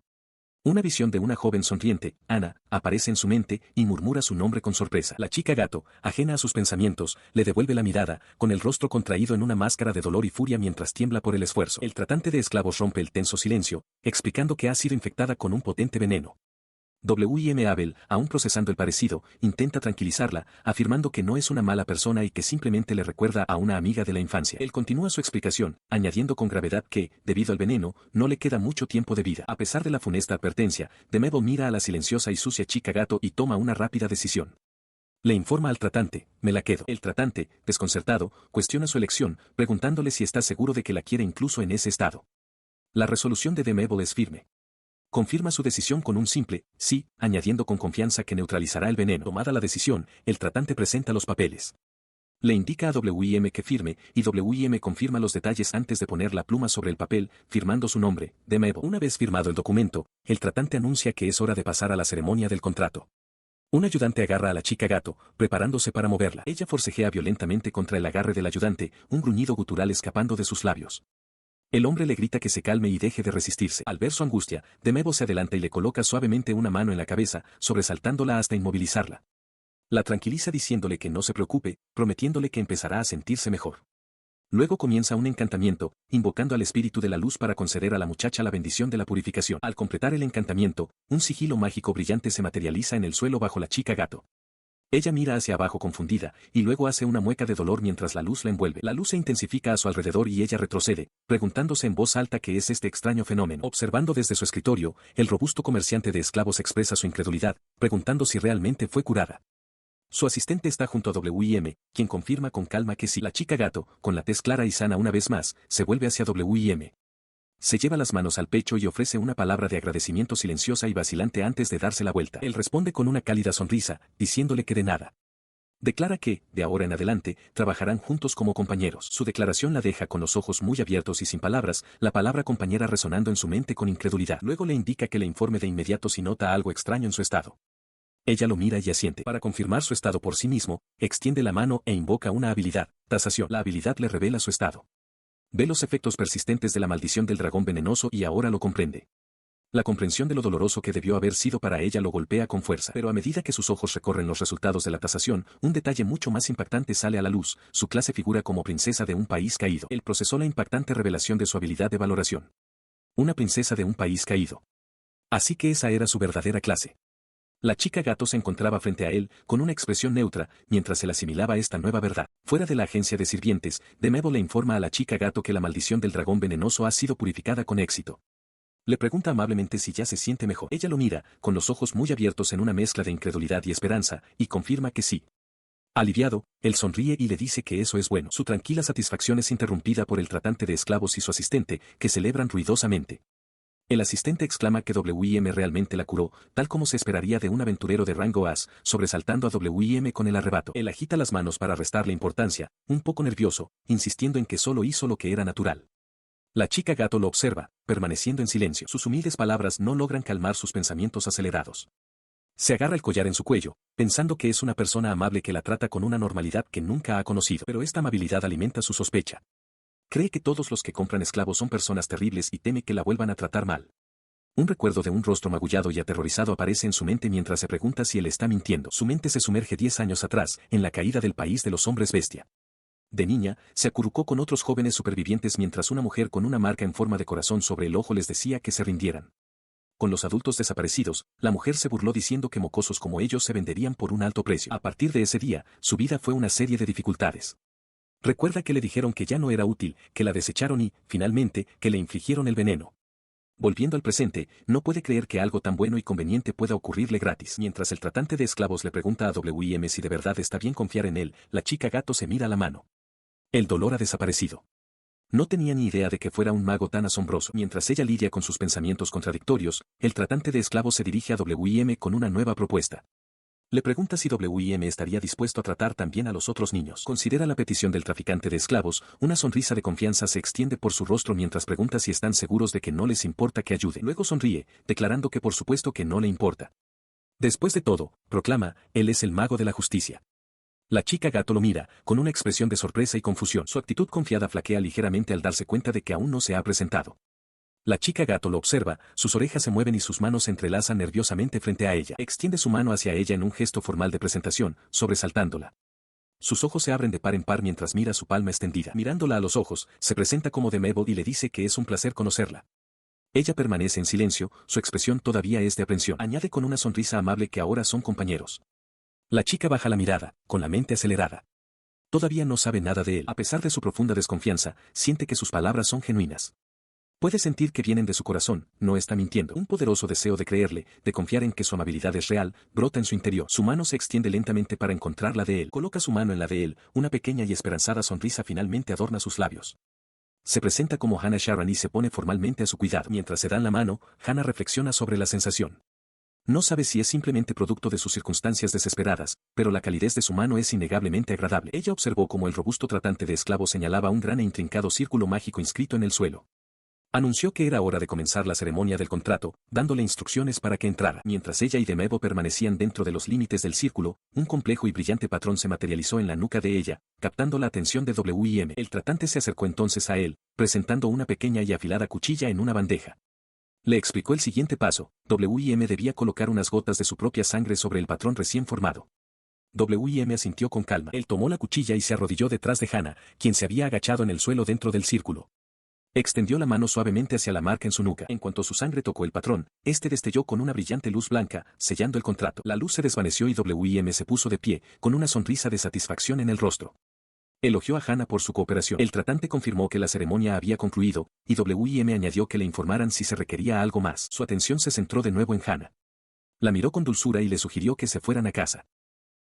Una visión de una joven sonriente, Ana, aparece en su mente y murmura su nombre con sorpresa. La chica gato, ajena a sus pensamientos, le devuelve la mirada, con el rostro contraído en una máscara de dolor y furia mientras tiembla por el esfuerzo. El tratante de esclavos rompe el tenso silencio, explicando que ha sido infectada con un potente veneno. W&M Abel, aún procesando el parecido, intenta tranquilizarla, afirmando que no es una mala persona y que simplemente le recuerda a una amiga de la infancia. Él continúa su explicación, añadiendo con gravedad que, debido al veneno, no le queda mucho tiempo de vida. A pesar de la funesta advertencia, Demevo mira a la silenciosa y sucia chica gato y toma una rápida decisión. Le informa al tratante, me la quedo. El tratante, desconcertado, cuestiona su elección, preguntándole si está seguro de que la quiere incluso en ese estado. La resolución de Demevo es firme. Confirma su decisión con un simple sí, añadiendo con confianza que neutralizará el veneno. Tomada la decisión, el tratante presenta los papeles. Le indica a W&M que firme, y W&M confirma los detalles antes de poner la pluma sobre el papel, firmando su nombre, Demevo. Una vez firmado el documento, el tratante anuncia que es hora de pasar a la ceremonia del contrato. Un ayudante agarra a la chica gato, preparándose para moverla. Ella forcejea violentamente contra el agarre del ayudante, un gruñido gutural escapando de sus labios. El hombre le grita que se calme y deje de resistirse. Al ver su angustia, Demevo se adelanta y le coloca suavemente una mano en la cabeza, sobresaltándola hasta inmovilizarla. La tranquiliza diciéndole que no se preocupe, prometiéndole que empezará a sentirse mejor. Luego comienza un encantamiento, invocando al espíritu de la luz para conceder a la muchacha la bendición de la purificación. Al completar el encantamiento, un sigilo mágico brillante se materializa en el suelo bajo la chica gato. Ella mira hacia abajo confundida, y luego hace una mueca de dolor mientras la luz la envuelve. La luz se intensifica a su alrededor y ella retrocede, preguntándose en voz alta qué es este extraño fenómeno. Observando desde su escritorio, el robusto comerciante de esclavos expresa su incredulidad, preguntando si realmente fue curada. Su asistente está junto a W&M, quien confirma con calma que sí. La chica gato, con la tez clara y sana una vez más, se vuelve hacia W&M. Se lleva las manos al pecho y ofrece una palabra de agradecimiento silenciosa y vacilante antes de darse la vuelta. Él responde con una cálida sonrisa, diciéndole que de nada. Declara que, de ahora en adelante, trabajarán juntos como compañeros. Su declaración la deja con los ojos muy abiertos y sin palabras, la palabra compañera resonando en su mente con incredulidad. Luego le indica que le informe de inmediato si nota algo extraño en su estado. Ella lo mira y asiente. Para confirmar su estado por sí mismo, extiende la mano e invoca una habilidad, tasación. La habilidad le revela su estado. Ve los efectos persistentes de la maldición del dragón venenoso y ahora lo comprende. La comprensión de lo doloroso que debió haber sido para ella lo golpea con fuerza. Pero a medida que sus ojos recorren los resultados de la tasación, un detalle mucho más impactante sale a la luz, su clase figura como princesa de un país caído. Él procesó la impactante revelación de su habilidad de valoración. Una princesa de un país caído. Así que esa era su verdadera clase. La chica gato se encontraba frente a él, con una expresión neutra, mientras se le asimilaba esta nueva verdad. Fuera de la agencia de sirvientes, Demevo le informa a la chica gato que la maldición del dragón venenoso ha sido purificada con éxito. Le pregunta amablemente si ya se siente mejor. Ella lo mira, con los ojos muy abiertos en una mezcla de incredulidad y esperanza, y confirma que sí. Aliviado, él sonríe y le dice que eso es bueno. Su tranquila satisfacción es interrumpida por el tratante de esclavos y su asistente, que celebran ruidosamente. El asistente exclama que W&M realmente la curó, tal como se esperaría de un aventurero de rango As, sobresaltando a W&M con el arrebato. Él agita las manos para restarle importancia, un poco nervioso, insistiendo en que solo hizo lo que era natural. La chica gato lo observa, permaneciendo en silencio. Sus humildes palabras no logran calmar sus pensamientos acelerados. Se agarra el collar en su cuello, pensando que es una persona amable que la trata con una normalidad que nunca ha conocido. Pero esta amabilidad alimenta su sospecha. Cree que todos los que compran esclavos son personas terribles y teme que la vuelvan a tratar mal. Un recuerdo de un rostro magullado y aterrorizado aparece en su mente mientras se pregunta si él está mintiendo. Su mente se sumerge 10 años atrás, en la caída del país de los hombres bestia. De niña, se acurrucó con otros jóvenes supervivientes mientras una mujer con una marca en forma de corazón sobre el ojo les decía que se rindieran. Con los adultos desaparecidos, la mujer se burló diciendo que mocosos como ellos se venderían por un alto precio. A partir de ese día, su vida fue una serie de dificultades. Recuerda que le dijeron que ya no era útil, que la desecharon y, finalmente, que le infligieron el veneno. Volviendo al presente, no puede creer que algo tan bueno y conveniente pueda ocurrirle gratis. Mientras el tratante de esclavos le pregunta a W.M. si de verdad está bien confiar en él, la chica gato se mira la mano. El dolor ha desaparecido. No tenía ni idea de que fuera un mago tan asombroso. Mientras ella lidia con sus pensamientos contradictorios, el tratante de esclavos se dirige a W.M. con una nueva propuesta. Le pregunta si W.M. estaría dispuesto a tratar también a los otros niños. Considera la petición del traficante de esclavos, una sonrisa de confianza se extiende por su rostro mientras pregunta si están seguros de que no les importa que ayude. Luego sonríe, declarando que por supuesto que no le importa. Después de todo, proclama, él es el mago de la justicia. La chica gato lo mira, con una expresión de sorpresa y confusión. Su actitud confiada flaquea ligeramente al darse cuenta de que aún no se ha presentado. La chica gato lo observa, sus orejas se mueven y sus manos se entrelazan nerviosamente frente a ella. Extiende su mano hacia ella en un gesto formal de presentación, sobresaltándola. Sus ojos se abren de par en par mientras mira su palma extendida. Mirándola a los ojos, se presenta como de Mabel y le dice que es un placer conocerla. Ella permanece en silencio, su expresión todavía es de aprensión. Añade con una sonrisa amable que ahora son compañeros. La chica baja la mirada, con la mente acelerada. Todavía no sabe nada de él. A pesar de su profunda desconfianza, siente que sus palabras son genuinas. Puede sentir que vienen de su corazón, no está mintiendo. Un poderoso deseo de creerle, de confiar en que su amabilidad es real, brota en su interior. Su mano se extiende lentamente para encontrar la de él. Coloca su mano en la de él, una pequeña y esperanzada sonrisa finalmente adorna sus labios. Se presenta como Hannah Sharon y se pone formalmente a su cuidado. Mientras se dan la mano, Hannah reflexiona sobre la sensación. No sabe si es simplemente producto de sus circunstancias desesperadas, pero la calidez de su mano es innegablemente agradable. Ella observó cómo el robusto tratante de esclavos señalaba un gran e intrincado círculo mágico inscrito en el suelo. Anunció que era hora de comenzar la ceremonia del contrato, dándole instrucciones para que entrara. Mientras ella y Demevo permanecían dentro de los límites del círculo, un complejo y brillante patrón se materializó en la nuca de ella, captando la atención de W.M. El tratante se acercó entonces a él, presentando una pequeña y afilada cuchilla en una bandeja. Le explicó el siguiente paso: W.M. debía colocar unas gotas de su propia sangre sobre el patrón recién formado. W.M. asintió con calma. Él tomó la cuchilla y se arrodilló detrás de Hannah, quien se había agachado en el suelo dentro del círculo. Extendió la mano suavemente hacia la marca en su nuca. En cuanto su sangre tocó el patrón, este destelló con una brillante luz blanca, sellando el contrato. La luz se desvaneció y W.M. se puso de pie, con una sonrisa de satisfacción en el rostro. Elogió a Hannah por su cooperación. El tratante confirmó que la ceremonia había concluido, y W.M. añadió que le informaran si se requería algo más. Su atención se centró de nuevo en Hannah. La miró con dulzura y le sugirió que se fueran a casa.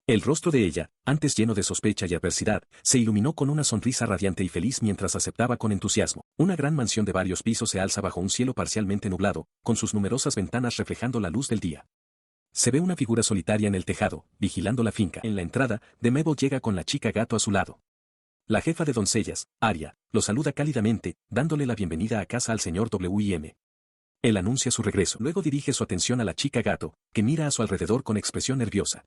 El rostro de ella, antes lleno de sospecha y adversidad, se iluminó con una sonrisa radiante y feliz mientras aceptaba con entusiasmo. Una gran mansión de varios pisos se alza bajo un cielo parcialmente nublado, con sus numerosas ventanas reflejando la luz del día. Se ve una figura solitaria en el tejado, vigilando la finca. En la entrada, Demevo llega con la chica gato a su lado. La jefa de doncellas, Aria, lo saluda cálidamente, dándole la bienvenida a casa al señor W.M. Él anuncia su regreso. Luego dirige su atención a la chica gato, que mira a su alrededor con expresión nerviosa.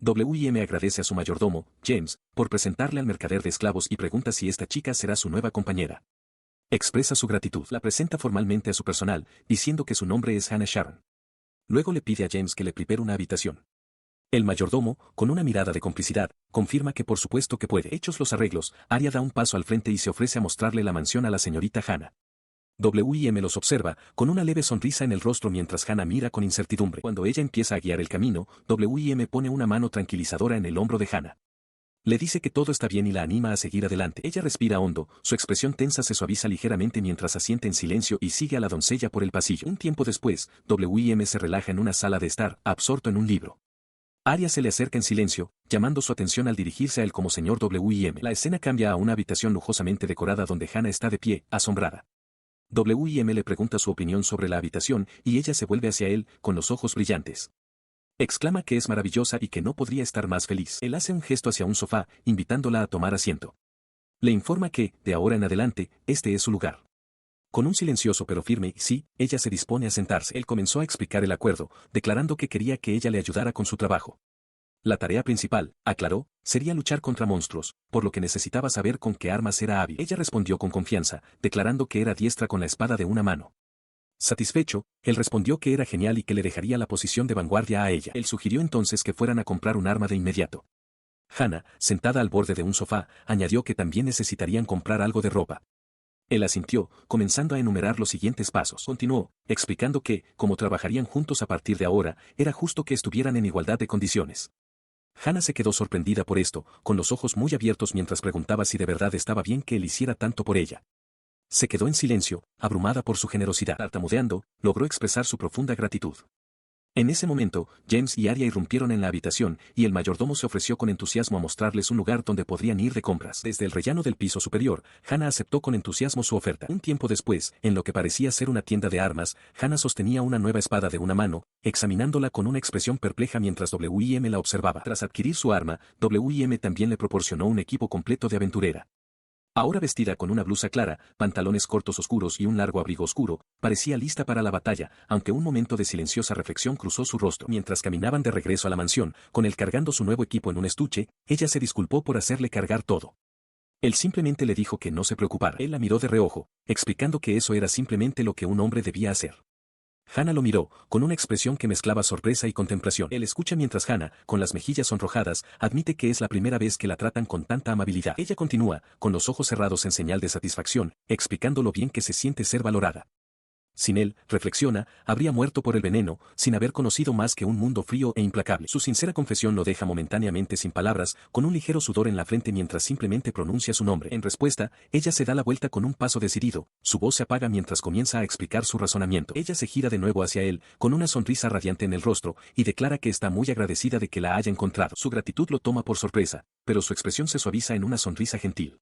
W.M. agradece a su mayordomo, James, por presentarle al mercader de esclavos y pregunta si esta chica será su nueva compañera. Expresa su gratitud. La presenta formalmente a su personal, diciendo que su nombre es Hannah Sharon. Luego le pide a James que le prepare una habitación. El mayordomo, con una mirada de complicidad, confirma que por supuesto que puede. Hechos los arreglos, Aria da un paso al frente y se ofrece a mostrarle la mansión a la señorita Hannah. W.M. los observa, con una leve sonrisa en el rostro mientras Hannah mira con incertidumbre. Cuando ella empieza a guiar el camino, W.M. pone una mano tranquilizadora en el hombro de Hannah. Le dice que todo está bien y la anima a seguir adelante. Ella respira hondo, su expresión tensa se suaviza ligeramente mientras asiente en silencio y sigue a la doncella por el pasillo. Un tiempo después, W.M. se relaja en una sala de estar, absorto en un libro. Aria se le acerca en silencio, llamando su atención al dirigirse a él como señor W.M. La escena cambia a una habitación lujosamente decorada donde Hannah está de pie, asombrada. W.M. le pregunta su opinión sobre la habitación y ella se vuelve hacia él, con los ojos brillantes. Exclama que es maravillosa y que no podría estar más feliz. Él hace un gesto hacia un sofá, invitándola a tomar asiento. Le informa que, de ahora en adelante, este es su lugar. Con un silencioso pero firme sí, ella se dispone a sentarse. Él comenzó a explicar el acuerdo, declarando que quería que ella le ayudara con su trabajo. La tarea principal, aclaró, sería luchar contra monstruos, por lo que necesitaba saber con qué armas era hábil. Ella respondió con confianza, declarando que era diestra con la espada de una mano. Satisfecho, él respondió que era genial y que le dejaría la posición de vanguardia a ella. Él sugirió entonces que fueran a comprar un arma de inmediato. Hannah, sentada al borde de un sofá, añadió que también necesitarían comprar algo de ropa. Él asintió, comenzando a enumerar los siguientes pasos. Continuó, explicando que, como trabajarían juntos a partir de ahora, era justo que estuvieran en igualdad de condiciones. Hannah se quedó sorprendida por esto, con los ojos muy abiertos mientras preguntaba si de verdad estaba bien que él hiciera tanto por ella. Se quedó en silencio, abrumada por su generosidad. Tartamudeando, logró expresar su profunda gratitud. En ese momento, James y Arya irrumpieron en la habitación, y el mayordomo se ofreció con entusiasmo a mostrarles un lugar donde podrían ir de compras. Desde el rellano del piso superior, Hannah aceptó con entusiasmo su oferta. Un tiempo después, en lo que parecía ser una tienda de armas, Hannah sostenía una nueva espada de una mano, examinándola con una expresión perpleja mientras W.I.M. la observaba. Tras adquirir su arma, W.I.M. también le proporcionó un equipo completo de aventurera. Ahora vestida con una blusa clara, pantalones cortos oscuros y un largo abrigo oscuro, parecía lista para la batalla, aunque un momento de silenciosa reflexión cruzó su rostro. Mientras caminaban de regreso a la mansión, con él cargando su nuevo equipo en un estuche, ella se disculpó por hacerle cargar todo. Él simplemente le dijo que no se preocupara. Él la miró de reojo, explicando que eso era simplemente lo que un hombre debía hacer. Hannah lo miró, con una expresión que mezclaba sorpresa y contemplación. Él escucha mientras Hannah, con las mejillas sonrojadas, admite que es la primera vez que la tratan con tanta amabilidad. Ella continúa, con los ojos cerrados en señal de satisfacción, explicando lo bien que se siente ser valorada. Sin él, reflexiona, habría muerto por el veneno, sin haber conocido más que un mundo frío e implacable. Su sincera confesión lo deja momentáneamente sin palabras, con un ligero sudor en la frente mientras simplemente pronuncia su nombre. En respuesta, ella se da la vuelta con un paso decidido, su voz se apaga mientras comienza a explicar su razonamiento. Ella se gira de nuevo hacia él, con una sonrisa radiante en el rostro, y declara que está muy agradecida de que la haya encontrado. Su gratitud lo toma por sorpresa, pero su expresión se suaviza en una sonrisa gentil.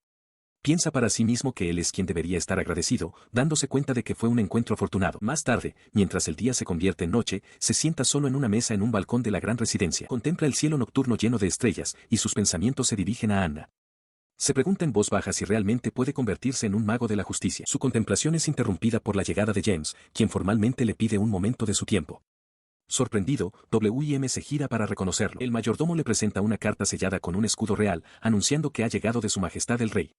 Piensa para sí mismo que él es quien debería estar agradecido, dándose cuenta de que fue un encuentro afortunado. Más tarde, mientras el día se convierte en noche, se sienta solo en una mesa en un balcón de la gran residencia. Contempla el cielo nocturno lleno de estrellas, y sus pensamientos se dirigen a Anna. Se pregunta en voz baja si realmente puede convertirse en un mago de la justicia. Su contemplación es interrumpida por la llegada de James, quien formalmente le pide un momento de su tiempo. Sorprendido, W.I.M. se gira para reconocerlo. El mayordomo le presenta una carta sellada con un escudo real, anunciando que ha llegado de su majestad el rey.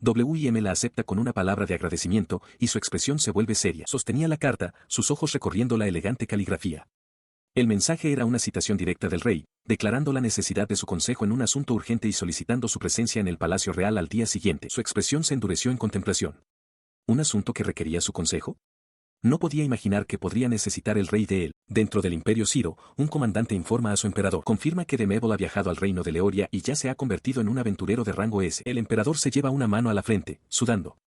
W.I.M. la acepta con una palabra de agradecimiento, y su expresión se vuelve seria. Sostenía la carta, sus ojos recorriendo la elegante caligrafía. El mensaje era una citación directa del rey, declarando la necesidad de su consejo en un asunto urgente y solicitando su presencia en el Palacio Real al día siguiente. Su expresión se endureció en contemplación. ¿Un asunto que requería su consejo? No podía imaginar que podría necesitar el rey de él. Dentro del Imperio Ciro, un comandante informa a su emperador. Confirma que Demevol ha viajado al reino de Leoria y ya se ha convertido en un aventurero de rango S. El emperador se lleva una mano a la frente, sudando.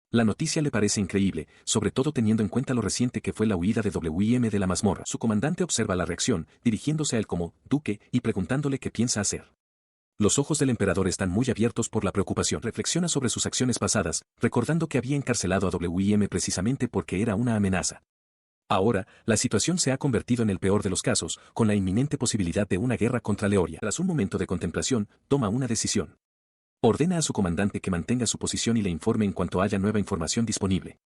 La noticia le parece increíble, sobre todo teniendo en cuenta lo reciente que fue la huida de W.I.M. de la mazmorra. Su comandante observa la reacción, dirigiéndose a él como duque y preguntándole qué piensa hacer. Los ojos del emperador están muy abiertos por la preocupación. Reflexiona sobre sus acciones pasadas, recordando que había encarcelado a W.I.M. precisamente porque era una amenaza. Ahora, la situación se ha convertido en el peor de los casos, con la inminente posibilidad de una guerra contra Leoria. Tras un momento de contemplación, toma una decisión. Ordena a su comandante que mantenga su posición y le informe en cuanto haya nueva información disponible.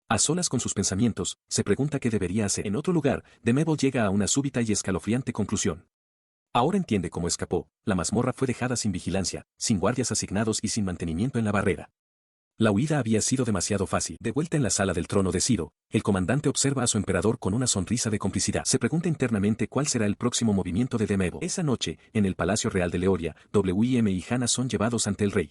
A solas con sus pensamientos, se pregunta qué debería hacer. En otro lugar, Demevol llega a una súbita y escalofriante conclusión. Ahora entiende cómo escapó. La mazmorra fue dejada sin vigilancia, sin guardias asignados y sin mantenimiento en la barrera. La huida había sido demasiado fácil. De vuelta en la sala del trono de Ciro, el comandante observa a su emperador con una sonrisa de complicidad. Se pregunta internamente cuál será el próximo movimiento de Demevol. Esa noche, en el Palacio Real de Leoria, W.I.M. y Hannah son llevados ante el rey.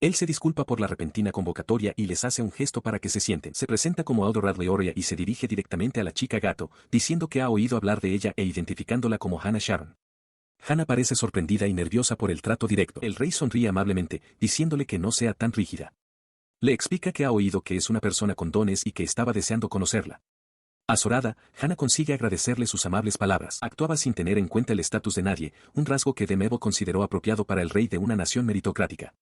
Él se disculpa por la repentina convocatoria y les hace un gesto para que se sienten. Se presenta como Aldorad Leoria y se dirige directamente a la chica gato, diciendo que ha oído hablar de ella e identificándola como Hannah Sharon. Hannah parece sorprendida y nerviosa por el trato directo. El rey sonríe amablemente, diciéndole que no sea tan rígida. Le explica que ha oído que es una persona con dones y que estaba deseando conocerla. Azorada, Hannah consigue agradecerle sus amables palabras. Actuaba sin tener en cuenta el estatus de nadie, un rasgo que Demevol consideró apropiado para el rey de una nación meritocrática.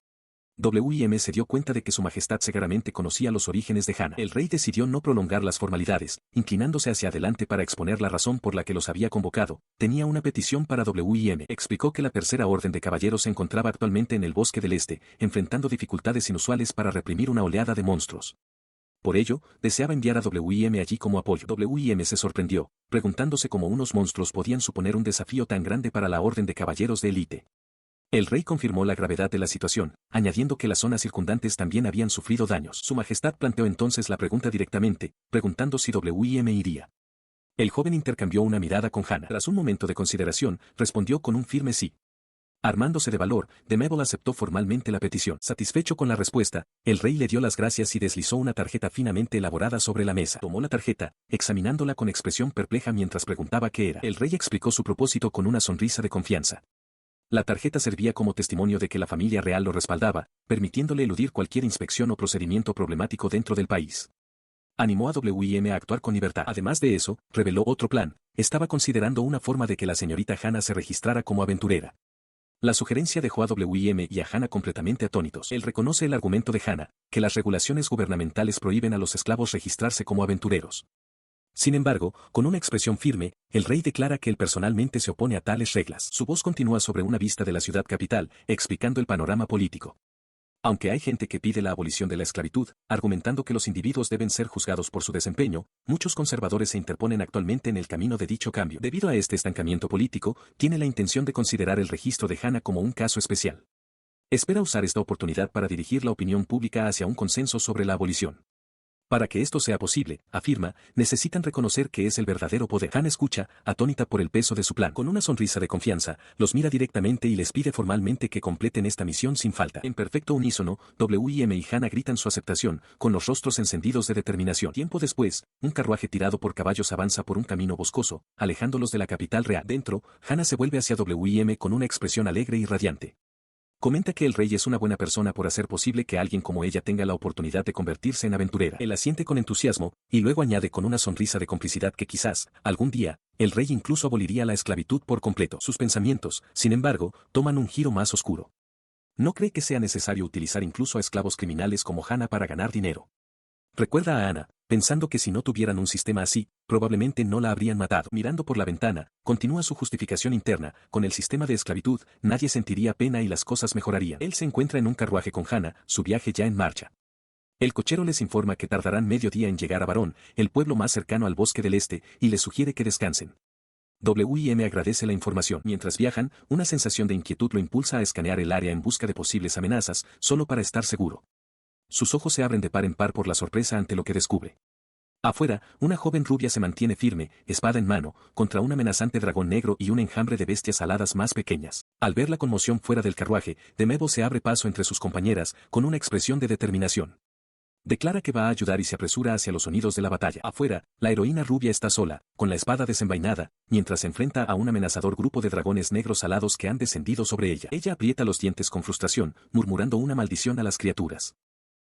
W.I.M. se dio cuenta de que su majestad seguramente conocía los orígenes de Hannah. El rey decidió no prolongar las formalidades, inclinándose hacia adelante para exponer la razón por la que los había convocado. Tenía una petición para W.I.M. Explicó que la Tercera Orden de Caballeros se encontraba actualmente en el Bosque del Este, enfrentando dificultades inusuales para reprimir una oleada de monstruos. Por ello, deseaba enviar a W.I.M. allí como apoyo. W.I.M. se sorprendió, preguntándose cómo unos monstruos podían suponer un desafío tan grande para la Orden de Caballeros de Élite. El rey confirmó la gravedad de la situación, añadiendo que las zonas circundantes también habían sufrido daños. Su majestad planteó entonces la pregunta directamente, preguntando si W.I.M. iría. El joven intercambió una mirada con Hannah. Tras un momento de consideración, respondió con un firme sí. Armándose de valor, Demevol aceptó formalmente la petición. Satisfecho con la respuesta, el rey le dio las gracias y deslizó una tarjeta finamente elaborada sobre la mesa. Tomó la tarjeta, examinándola con expresión perpleja mientras preguntaba qué era. El rey explicó su propósito con una sonrisa de confianza. La tarjeta servía como testimonio de que la familia real lo respaldaba, permitiéndole eludir cualquier inspección o procedimiento problemático dentro del país. Animó a W.I.M. a actuar con libertad. Además de eso, reveló otro plan: estaba considerando una forma de que la señorita Hannah se registrara como aventurera. La sugerencia dejó a W.I.M. y a Hannah completamente atónitos. Él reconoce el argumento de Hannah, que las regulaciones gubernamentales prohíben a los esclavos registrarse como aventureros. Sin embargo, con una expresión firme, el rey declara que él personalmente se opone a tales reglas. Su voz continúa sobre una vista de la ciudad capital, explicando el panorama político. Aunque hay gente que pide la abolición de la esclavitud, argumentando que los individuos deben ser juzgados por su desempeño, muchos conservadores se interponen actualmente en el camino de dicho cambio. Debido a este estancamiento político, tiene la intención de considerar el registro de Hannah como un caso especial. Espera usar esta oportunidad para dirigir la opinión pública hacia un consenso sobre la abolición. Para que esto sea posible, afirma, necesitan reconocer que es el verdadero poder. Hannah escucha, atónita por el peso de su plan. Con una sonrisa de confianza, los mira directamente y les pide formalmente que completen esta misión sin falta. En perfecto unísono, W.I.M. y Hannah gritan su aceptación, con los rostros encendidos de determinación. Tiempo después, un carruaje tirado por caballos avanza por un camino boscoso, alejándolos de la capital real. Dentro, Hannah se vuelve hacia W.I.M. con una expresión alegre y radiante. Comenta que el rey es una buena persona por hacer posible que alguien como ella tenga la oportunidad de convertirse en aventurera. Él asiente con entusiasmo, y luego añade con una sonrisa de complicidad que quizás, algún día, el rey incluso aboliría la esclavitud por completo. Sus pensamientos, sin embargo, toman un giro más oscuro. No cree que sea necesario utilizar incluso a esclavos criminales como Hannah para ganar dinero. Recuerda a Anna, pensando que si no tuvieran un sistema así, probablemente no la habrían matado. Mirando por la ventana, continúa su justificación interna: con el sistema de esclavitud, nadie sentiría pena y las cosas mejorarían. Él se encuentra en un carruaje con Hannah, su viaje ya en marcha. El cochero les informa que tardarán medio día en llegar a Barón, el pueblo más cercano al bosque del este, y les sugiere que descansen. W.I.M. agradece la información. Mientras viajan, una sensación de inquietud lo impulsa a escanear el área en busca de posibles amenazas, solo para estar seguro. Sus ojos se abren de par en par por la sorpresa ante lo que descubre. Afuera, una joven rubia se mantiene firme, espada en mano, contra un amenazante dragón negro y un enjambre de bestias aladas más pequeñas. Al ver la conmoción fuera del carruaje, Demebo se abre paso entre sus compañeras, con una expresión de determinación. Declara que va a ayudar y se apresura hacia los sonidos de la batalla. Afuera, la heroína rubia está sola, con la espada desenvainada, mientras se enfrenta a un amenazador grupo de dragones negros alados que han descendido sobre ella. Ella aprieta los dientes con frustración, murmurando una maldición a las criaturas.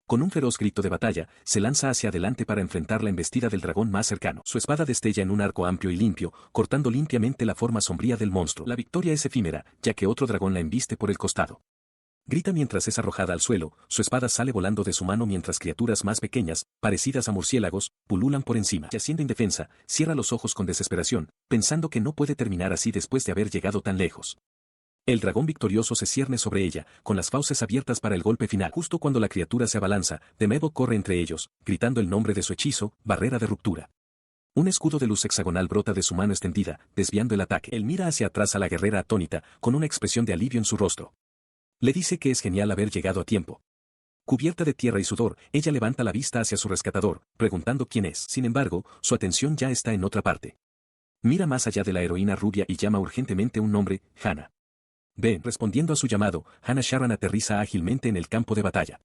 Con un feroz grito de batalla, se lanza hacia adelante para enfrentar la embestida del dragón más cercano. Su espada destella en un arco amplio y limpio, cortando limpiamente la forma sombría del monstruo. La victoria es efímera, ya que otro dragón la embiste por el costado. Grita mientras es arrojada al suelo, su espada sale volando de su mano mientras criaturas más pequeñas, parecidas a murciélagos, pululan por encima. Yaciendo indefensa, cierra los ojos con desesperación, pensando que no puede terminar así después de haber llegado tan lejos. El dragón victorioso se cierne sobre ella, con las fauces abiertas para el golpe final. Justo cuando la criatura se abalanza, Demebo corre entre ellos, gritando el nombre de su hechizo: barrera de ruptura. Un escudo de luz hexagonal brota de su mano extendida, desviando el ataque. Él mira hacia atrás a la guerrera atónita, con una expresión de alivio en su rostro. Le dice que es genial haber llegado a tiempo. Cubierta de tierra y sudor, ella levanta la vista hacia su rescatador, preguntando quién es. Sin embargo, su atención ya está en otra parte. Mira más allá de la heroína rubia y llama urgentemente un nombre: Hannah. Ven. Respondiendo a su llamado, Hannah Sharon aterriza ágilmente en el campo de batalla.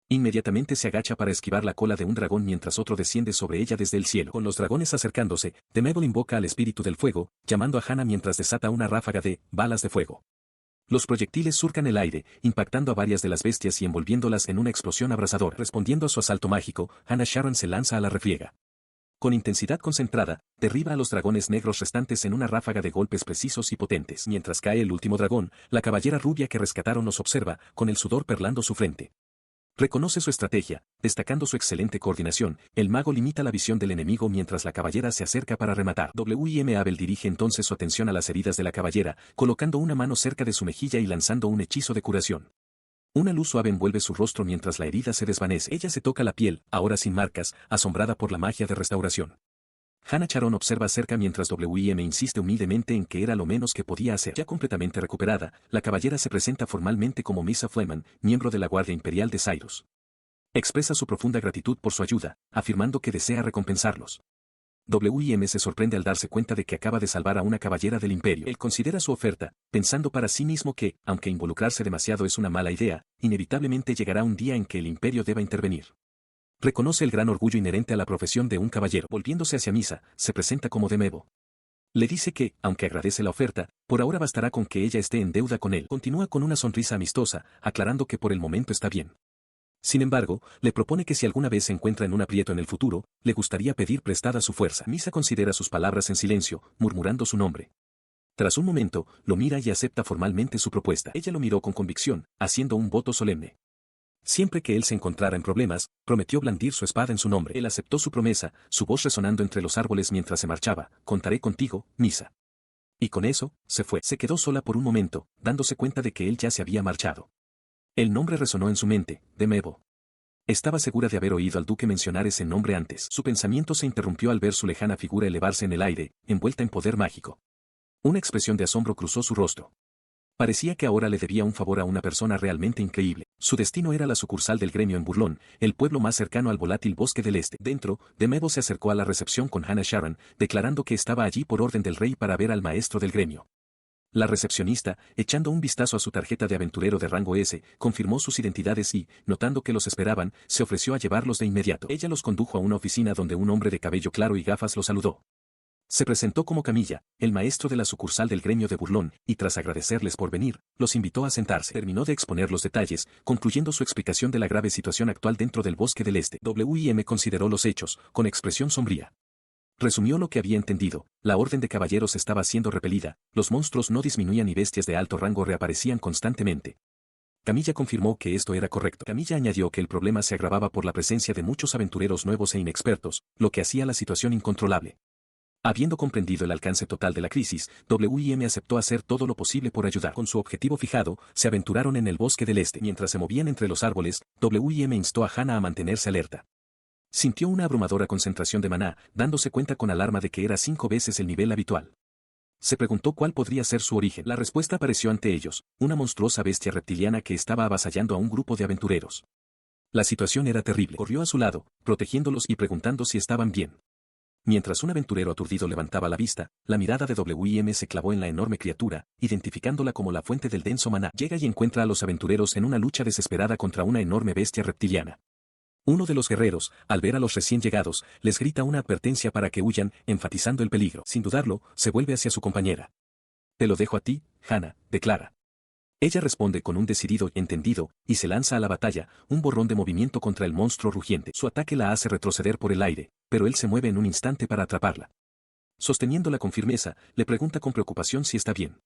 Inmediatamente se agacha para esquivar la cola de un dragón mientras otro desciende sobre ella desde el cielo. Con los dragones acercándose, Demebo invoca al espíritu del fuego, llamando a Hannah mientras desata una ráfaga de balas de fuego. Los proyectiles surcan el aire, impactando a varias de las bestias y envolviéndolas en una explosión abrasadora. Respondiendo a su asalto mágico, Hannah Sharon se lanza a la refriega. Con intensidad concentrada, derriba a los dragones negros restantes en una ráfaga de golpes precisos y potentes. Mientras cae el último dragón, la caballera rubia que rescataron los observa, con el sudor perlando su frente. Reconoce su estrategia, destacando su excelente coordinación. El mago limita la visión del enemigo mientras la caballera se acerca para rematar. W.I.M. Abel dirige entonces su atención a las heridas de la caballera, colocando una mano cerca de su mejilla y lanzando un hechizo de curación. Una luz suave envuelve su rostro mientras la herida se desvanece. Ella se toca la piel, ahora sin marcas, asombrada por la magia de restauración. Hannah Sharon observa cerca mientras W.I.M. insiste humildemente en que era lo menos que podía hacer. Ya completamente recuperada, la caballera se presenta formalmente como Misa Fleman, miembro de la Guardia Imperial de Cyrus. Expresa su profunda gratitud por su ayuda, afirmando que desea recompensarlos. W.I.M. se sorprende al darse cuenta de que acaba de salvar a una caballera del Imperio. Él considera su oferta, pensando para sí mismo que, aunque involucrarse demasiado es una mala idea, inevitablemente llegará un día en que el Imperio deba intervenir. Reconoce el gran orgullo inherente a la profesión de un caballero. Volviéndose hacia Misa, se presenta como Demebo. Le dice que, aunque agradece la oferta, por ahora bastará con que ella esté en deuda con él. Continúa con una sonrisa amistosa, aclarando que por el momento está bien. Sin embargo, le propone que si alguna vez se encuentra en un aprieto en el futuro, le gustaría pedir prestada su fuerza. Misa considera sus palabras en silencio, murmurando su nombre. Tras un momento, lo mira y acepta formalmente su propuesta. Ella lo miró con convicción, haciendo un voto solemne. Siempre que él se encontrara en problemas, prometió blandir su espada en su nombre. Él aceptó su promesa, su voz resonando entre los árboles mientras se marchaba. Contaré contigo, Misa. Y con eso, se fue. Se quedó sola por un momento, dándose cuenta de que él ya se había marchado. El nombre resonó en su mente, de Mabel. Estaba segura de haber oído al duque mencionar ese nombre antes. Su pensamiento se interrumpió al ver su lejana figura elevarse en el aire, envuelta en poder mágico. Una expresión de asombro cruzó su rostro. Parecía que ahora le debía un favor a una persona realmente increíble. Su destino era la sucursal del gremio en Burlón, el pueblo más cercano al volátil bosque del este. Dentro, de Mabel se acercó a la recepción con Hannah Sharon, declarando que estaba allí por orden del rey para ver al maestro del gremio. La recepcionista, echando un vistazo a su tarjeta de aventurero de rango S, confirmó sus identidades y, notando que los esperaban, se ofreció a llevarlos de inmediato. Ella los condujo a una oficina donde un hombre de cabello claro y gafas los saludó. Se presentó como Camilla, el maestro de la sucursal del gremio de Burlón, y tras agradecerles por venir, los invitó a sentarse. Terminó de exponer los detalles, concluyendo su explicación de la grave situación actual dentro del bosque del este. W.I.M. consideró los hechos, con expresión sombría. Resumió lo que había entendido: la orden de caballeros estaba siendo repelida, los monstruos no disminuían y bestias de alto rango reaparecían constantemente. Camilla confirmó que esto era correcto. Camilla añadió que el problema se agravaba por la presencia de muchos aventureros nuevos e inexpertos, lo que hacía la situación incontrolable. Habiendo comprendido el alcance total de la crisis, W.I.M. aceptó hacer todo lo posible por ayudar. Con su objetivo fijado, se aventuraron en el bosque del este. Mientras se movían entre los árboles, W.I.M. instó a Hannah a mantenerse alerta. Sintió una abrumadora concentración de maná, dándose cuenta con alarma de que era 5 veces el nivel habitual. Se preguntó cuál podría ser su origen. La respuesta apareció ante ellos: una monstruosa bestia reptiliana que estaba avasallando a un grupo de aventureros. La situación era terrible. Corrió a su lado, protegiéndolos y preguntando si estaban bien. Mientras un aventurero aturdido levantaba la vista, la mirada de W.I.M. se clavó en la enorme criatura, identificándola como la fuente del denso maná. Llega y encuentra a los aventureros en una lucha desesperada contra una enorme bestia reptiliana. Uno de los guerreros, al ver a los recién llegados, les grita una advertencia para que huyan, enfatizando el peligro. Sin dudarlo, se vuelve hacia su compañera. «Te lo dejo a ti, Hannah», declara. Ella responde con un decidido «entendido», y se lanza a la batalla, un borrón de movimiento contra el monstruo rugiente. Su ataque la hace retroceder por el aire, pero él se mueve en un instante para atraparla. Sosteniéndola con firmeza, le pregunta con preocupación si está bien.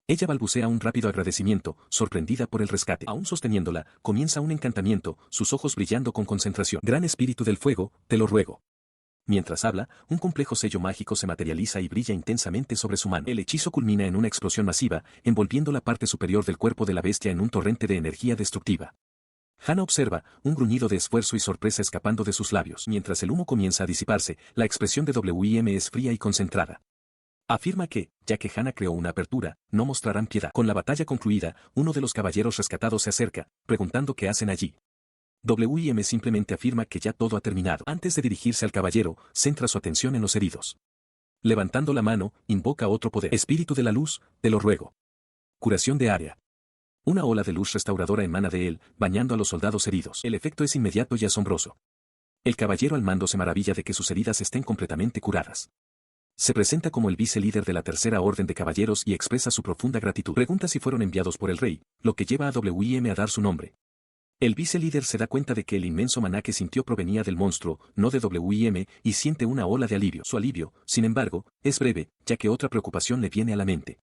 Ella balbucea un rápido agradecimiento, sorprendida por el rescate. Aún sosteniéndola, comienza un encantamiento, sus ojos brillando con concentración. «Gran espíritu del fuego, te lo ruego». Mientras habla, un complejo sello mágico se materializa y brilla intensamente sobre su mano. El hechizo culmina en una explosión masiva, envolviendo la parte superior del cuerpo de la bestia en un torrente de energía destructiva. Hannah observa, un gruñido de esfuerzo y sorpresa escapando de sus labios. Mientras el humo comienza a disiparse, la expresión de W.I.M. es fría y concentrada. Afirma que, ya que Hannah creó una apertura, no mostrarán piedad. Con la batalla concluida, uno de los caballeros rescatados se acerca, preguntando qué hacen allí. W.I.M. simplemente afirma que ya todo ha terminado. Antes de dirigirse al caballero, centra su atención en los heridos. Levantando la mano, invoca otro poder. «Espíritu de la luz, te lo ruego». Curación de área. Una ola de luz restauradora emana de él, bañando a los soldados heridos. El efecto es inmediato y asombroso. El caballero al mando se maravilla de que sus heridas estén completamente curadas. Se presenta como el vice-líder de la Tercera Orden de Caballeros y expresa su profunda gratitud. Pregunta si fueron enviados por el rey, lo que lleva a W.I.M. a dar su nombre. El vice-líder se da cuenta de que el inmenso maná que sintió provenía del monstruo, no de W.I.M., y siente una ola de alivio. Su alivio, sin embargo, es breve, ya que otra preocupación le viene a la mente.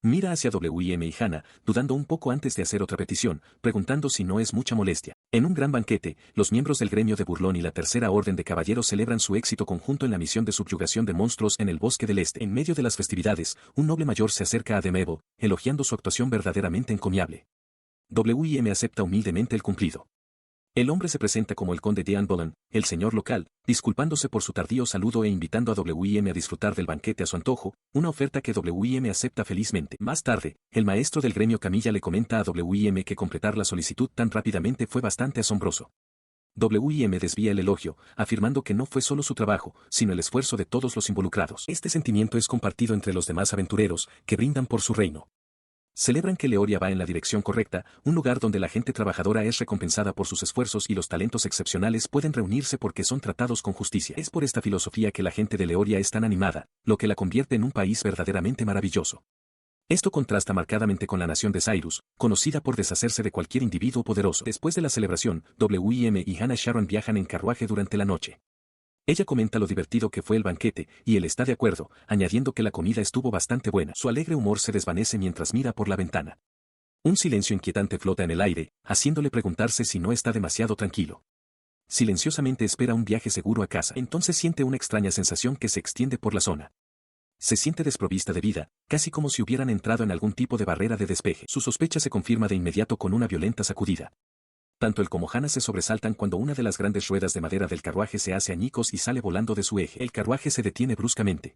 Mira hacia W.I.M. y Hannah, dudando un poco antes de hacer otra petición, preguntando si no es mucha molestia. En un gran banquete, los miembros del gremio de Burlón y la Tercera Orden de Caballeros celebran su éxito conjunto en la misión de subyugación de monstruos en el bosque del este. En medio de las festividades, un noble mayor se acerca a de Mabel, elogiando su actuación verdaderamente encomiable. W.I.M. acepta humildemente el cumplido. El hombre se presenta como el conde de Bolen, el señor local, disculpándose por su tardío saludo e invitando a W.I.M. a disfrutar del banquete a su antojo, una oferta que W.I.M. acepta felizmente. Más tarde, el maestro del gremio Camilla le comenta a W.I.M. que completar la solicitud tan rápidamente fue bastante asombroso. W.I.M. desvía el elogio, afirmando que no fue solo su trabajo, sino el esfuerzo de todos los involucrados. Este sentimiento es compartido entre los demás aventureros, que brindan por su reino. Celebran que Leoria va en la dirección correcta, un lugar donde la gente trabajadora es recompensada por sus esfuerzos y los talentos excepcionales pueden reunirse porque son tratados con justicia. Es por esta filosofía que la gente de Leoria es tan animada, lo que la convierte en un país verdaderamente maravilloso. Esto contrasta marcadamente con la nación de Cyrus, conocida por deshacerse de cualquier individuo poderoso. Después de la celebración, W.M. y Hannah Sharon viajan en carruaje durante la noche. Ella comenta lo divertido que fue el banquete, y él está de acuerdo, añadiendo que la comida estuvo bastante buena. Su alegre humor se desvanece mientras mira por la ventana. Un silencio inquietante flota en el aire, haciéndole preguntarse si no está demasiado tranquilo. Silenciosamente espera un viaje seguro a casa. Entonces siente una extraña sensación que se extiende por la zona. Se siente desprovista de vida, casi como si hubieran entrado en algún tipo de barrera de despeje. Su sospecha se confirma de inmediato con una violenta sacudida. Tanto él como Hannah se sobresaltan cuando una de las grandes ruedas de madera del carruaje se hace añicos y sale volando de su eje. El carruaje se detiene bruscamente.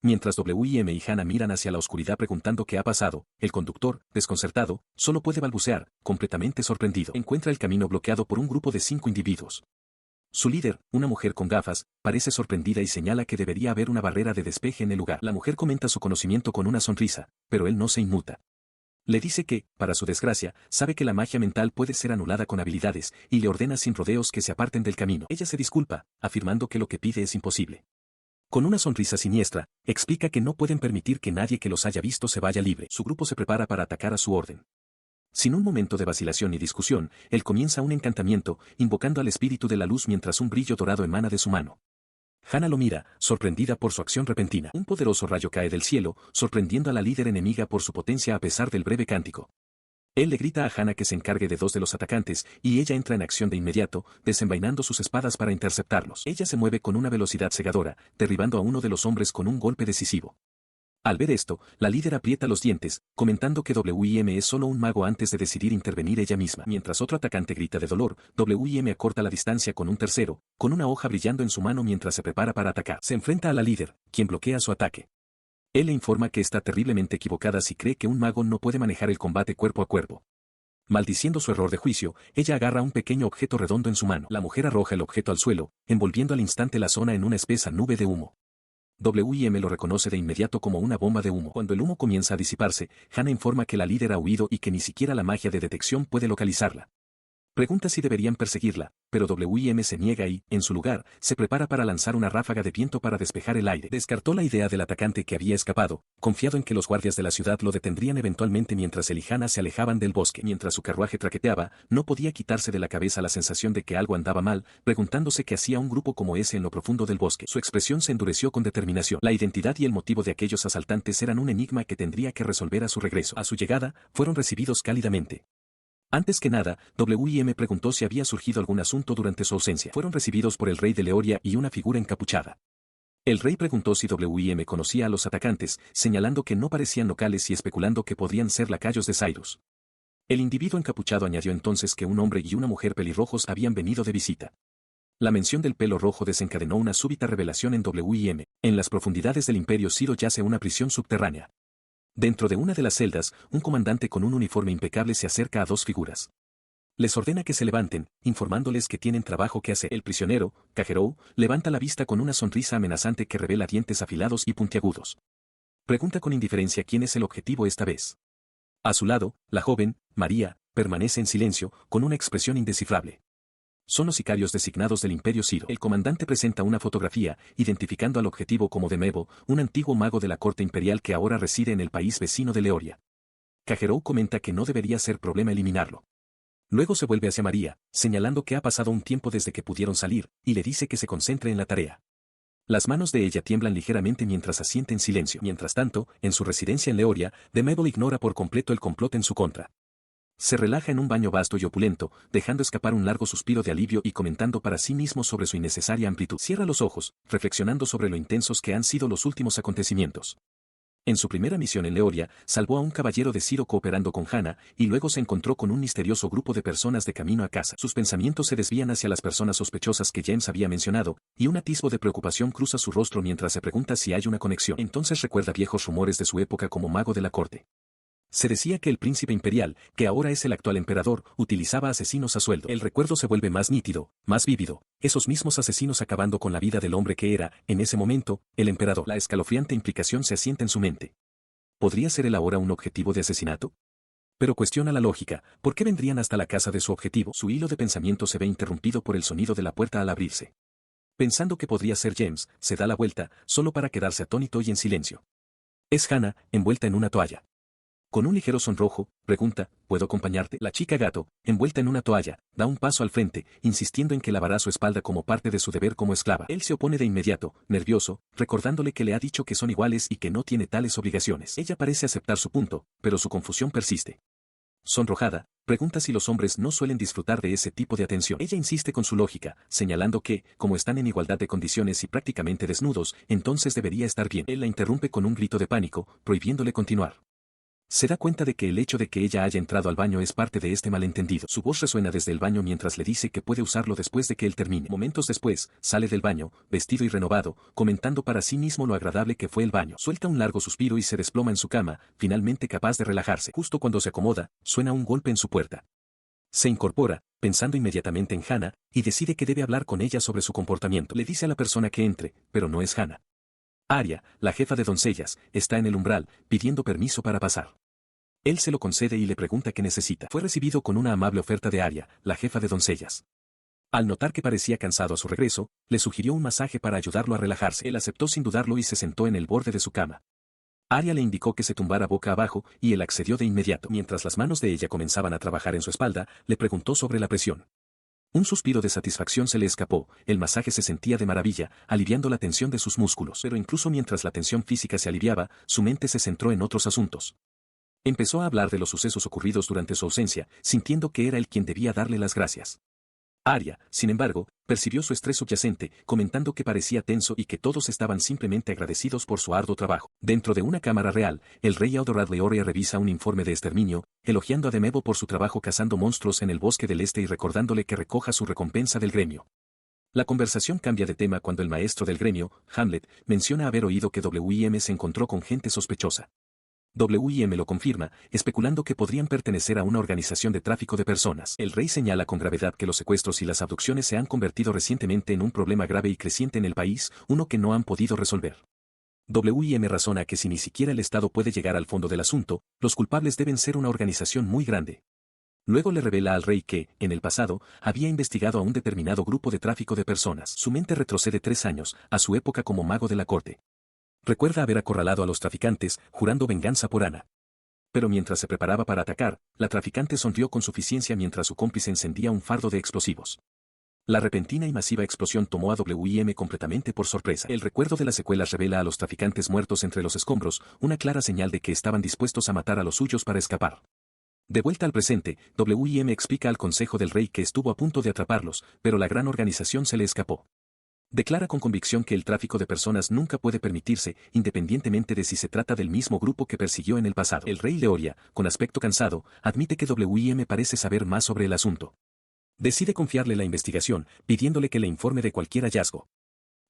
Mientras W.M. y Hannah miran hacia la oscuridad preguntando qué ha pasado, el conductor, desconcertado, solo puede balbucear, completamente sorprendido. Encuentra el camino bloqueado por un grupo de 5 individuos. Su líder, una mujer con gafas, parece sorprendida y señala que debería haber una barrera de despeje en el lugar. La mujer comenta su conocimiento con una sonrisa, pero él no se inmuta. Le dice que, para su desgracia, sabe que la magia mental puede ser anulada con habilidades, y le ordena sin rodeos que se aparten del camino. Ella se disculpa, afirmando que lo que pide es imposible. Con una sonrisa siniestra, explica que no pueden permitir que nadie que los haya visto se vaya libre. Su grupo se prepara para atacar a su orden. Sin un momento de vacilación ni discusión, él comienza un encantamiento, invocando al espíritu de la luz mientras un brillo dorado emana de su mano. Hannah lo mira, sorprendida por su acción repentina. Un poderoso rayo cae del cielo, sorprendiendo a la líder enemiga por su potencia a pesar del breve cántico. Él le grita a Hannah que se encargue de 2 de los atacantes, y ella entra en acción de inmediato, desenvainando sus espadas para interceptarlos. Ella se mueve con una velocidad cegadora, derribando a uno de los hombres con un golpe decisivo. Al ver esto, la líder aprieta los dientes, comentando que W.M. es solo un mago antes de decidir intervenir ella misma. Mientras otro atacante grita de dolor, W.M. acorta la distancia con un tercero, con una hoja brillando en su mano mientras se prepara para atacar. Se enfrenta a la líder, quien bloquea su ataque. Él le informa que está terriblemente equivocada si cree que un mago no puede manejar el combate cuerpo a cuerpo. Maldiciendo su error de juicio, ella agarra un pequeño objeto redondo en su mano. La mujer arroja el objeto al suelo, envolviendo al instante la zona en una espesa nube de humo. W.M. lo reconoce de inmediato como una bomba de humo. Cuando el humo comienza a disiparse, Hannah informa que la líder ha huido y que ni siquiera la magia de detección puede localizarla. Pregunta si deberían perseguirla, pero W.M. se niega y, en su lugar, se prepara para lanzar una ráfaga de viento para despejar el aire. Descartó la idea del atacante que había escapado, confiado en que los guardias de la ciudad lo detendrían eventualmente mientras él y Hannah se alejaban del bosque. Mientras su carruaje traqueteaba, no podía quitarse de la cabeza la sensación de que algo andaba mal, preguntándose qué hacía un grupo como ese en lo profundo del bosque. Su expresión se endureció con determinación. La identidad y el motivo de aquellos asaltantes eran un enigma que tendría que resolver a su regreso. A su llegada, fueron recibidos cálidamente. Antes que nada, W.M. preguntó si había surgido algún asunto durante su ausencia. Fueron recibidos por el rey de Leoria y una figura encapuchada. El rey preguntó si W.M. conocía a los atacantes, señalando que no parecían locales y especulando que podrían ser lacayos de Cyrus. El individuo encapuchado añadió entonces que un hombre y una mujer pelirrojos habían venido de visita. La mención del pelo rojo desencadenó una súbita revelación en W.M. En las profundidades del Imperio Ciro yace una prisión subterránea. Dentro de una de las celdas, un comandante con un uniforme impecable se acerca a 2 figuras. Les ordena que se levanten, informándoles que tienen trabajo que hacer. El prisionero, Cajerou, levanta la vista con una sonrisa amenazante que revela dientes afilados y puntiagudos. Pregunta con indiferencia quién es el objetivo esta vez. A su lado, la joven, María, permanece en silencio, con una expresión indescifrable. Son los sicarios designados del Imperio Ciro. El comandante presenta una fotografía, identificando al objetivo como Demebo, un antiguo mago de la corte imperial que ahora reside en el país vecino de Leoria. Cajerou comenta que no debería ser problema eliminarlo. Luego se vuelve hacia María, señalando que ha pasado un tiempo desde que pudieron salir, y le dice que se concentre en la tarea. Las manos de ella tiemblan ligeramente mientras asiente en silencio. Mientras tanto, en su residencia en Leoria, Demebo ignora por completo el complot en su contra. Se relaja en un baño vasto y opulento, dejando escapar un largo suspiro de alivio y comentando para sí mismo sobre su innecesaria amplitud. Cierra los ojos, reflexionando sobre lo intensos que han sido los últimos acontecimientos. En su primera misión en Leoria, salvó a un caballero de Ciro cooperando con Hannah, y luego se encontró con un misterioso grupo de personas de camino a casa. Sus pensamientos se desvían hacia las personas sospechosas que James había mencionado, y un atisbo de preocupación cruza su rostro mientras se pregunta si hay una conexión. Entonces recuerda viejos rumores de su época como mago de la corte. Se decía que el príncipe imperial, que ahora es el actual emperador, utilizaba asesinos a sueldo. El recuerdo se vuelve más nítido, más vívido, esos mismos asesinos acabando con la vida del hombre que era, en ese momento, el emperador. La escalofriante implicación se asienta en su mente. ¿podría ser él ahora un objetivo de asesinato? Pero cuestiona la lógica, ¿por qué vendrían hasta la casa de su objetivo? Su hilo de pensamiento se ve interrumpido por el sonido de la puerta al abrirse. Pensando que podría ser James, se da la vuelta, solo para quedarse atónito y en silencio. Es Hannah, envuelta en una toalla. Con un ligero sonrojo, pregunta, ¿puedo acompañarte? La chica gato, envuelta en una toalla, da un paso al frente, insistiendo en que lavará su espalda como parte de su deber como esclava. Él se opone de inmediato, nervioso, recordándole que le ha dicho que son iguales y que no tiene tales obligaciones. Ella parece aceptar su punto, pero su confusión persiste. Sonrojada, pregunta si los hombres no suelen disfrutar de ese tipo de atención. Ella insiste con su lógica, señalando que, como están en igualdad de condiciones y prácticamente desnudos, entonces debería estar bien. Él la interrumpe con un grito de pánico, prohibiéndole continuar. Se da cuenta de que el hecho de que ella haya entrado al baño es parte de este malentendido. Su voz resuena desde el baño mientras le dice que puede usarlo después de que él termine. Momentos después, sale del baño, vestido y renovado, comentando para sí mismo lo agradable que fue el baño. Suelta un largo suspiro y se desploma en su cama, finalmente capaz de relajarse. Justo cuando se acomoda, suena un golpe en su puerta. Se incorpora, pensando inmediatamente en Hannah, y decide que debe hablar con ella sobre su comportamiento. Le dice a la persona que entre, pero no es Hannah. Arya, la jefa de doncellas, está en el umbral, pidiendo permiso para pasar. Él se lo concede y le pregunta qué necesita. Fue recibido con una amable oferta de Arya, la jefa de doncellas. Al notar que parecía cansado a su regreso, le sugirió un masaje para ayudarlo a relajarse. Él aceptó sin dudarlo y se sentó en el borde de su cama. Arya le indicó que se tumbara boca abajo y él accedió de inmediato. Mientras las manos de ella comenzaban a trabajar en su espalda, le preguntó sobre la presión. Un suspiro de satisfacción se le escapó, el masaje se sentía de maravilla, aliviando la tensión de sus músculos. Pero incluso mientras la tensión física se aliviaba, su mente se centró en otros asuntos. Empezó a hablar de los sucesos ocurridos durante su ausencia, sintiendo que era él quien debía darle las gracias. Arya, sin embargo, percibió su estrés subyacente, comentando que parecía tenso y que todos estaban simplemente agradecidos por su arduo trabajo. Dentro de una cámara real, el rey Eodoradh Leoria revisa un informe de exterminio, elogiando a Demevo por su trabajo cazando monstruos en el bosque del este y recordándole que recoja su recompensa del gremio. La conversación cambia de tema cuando el maestro del gremio, Hamlet, menciona haber oído que W.I.M. se encontró con gente sospechosa. W.I.M. lo confirma, especulando que podrían pertenecer a una organización de tráfico de personas. El rey señala con gravedad que los secuestros y las abducciones se han convertido recientemente en un problema grave y creciente en el país, uno que no han podido resolver. W.I.M. razona que si ni siquiera el Estado puede llegar al fondo del asunto, los culpables deben ser una organización muy grande. Luego le revela al rey que, en el pasado, había investigado a un determinado grupo de tráfico de personas. Su mente retrocede 3 años, a su época como mago de la corte. Recuerda haber acorralado a los traficantes, jurando venganza por Ana. Pero mientras se preparaba para atacar, la traficante sonrió con suficiencia mientras su cómplice encendía un fardo de explosivos. La repentina y masiva explosión tomó a W.I.M. completamente por sorpresa. El recuerdo de las secuelas revela a los traficantes muertos entre los escombros, una clara señal de que estaban dispuestos a matar a los suyos para escapar. De vuelta al presente, W.I.M. explica al consejo del rey que estuvo a punto de atraparlos, pero la gran organización se le escapó. Declara con convicción que el tráfico de personas nunca puede permitirse, independientemente de si se trata del mismo grupo que persiguió en el pasado. El rey Leoria, con aspecto cansado, admite que W.I.M. parece saber más sobre el asunto. Decide confiarle la investigación, pidiéndole que le informe de cualquier hallazgo.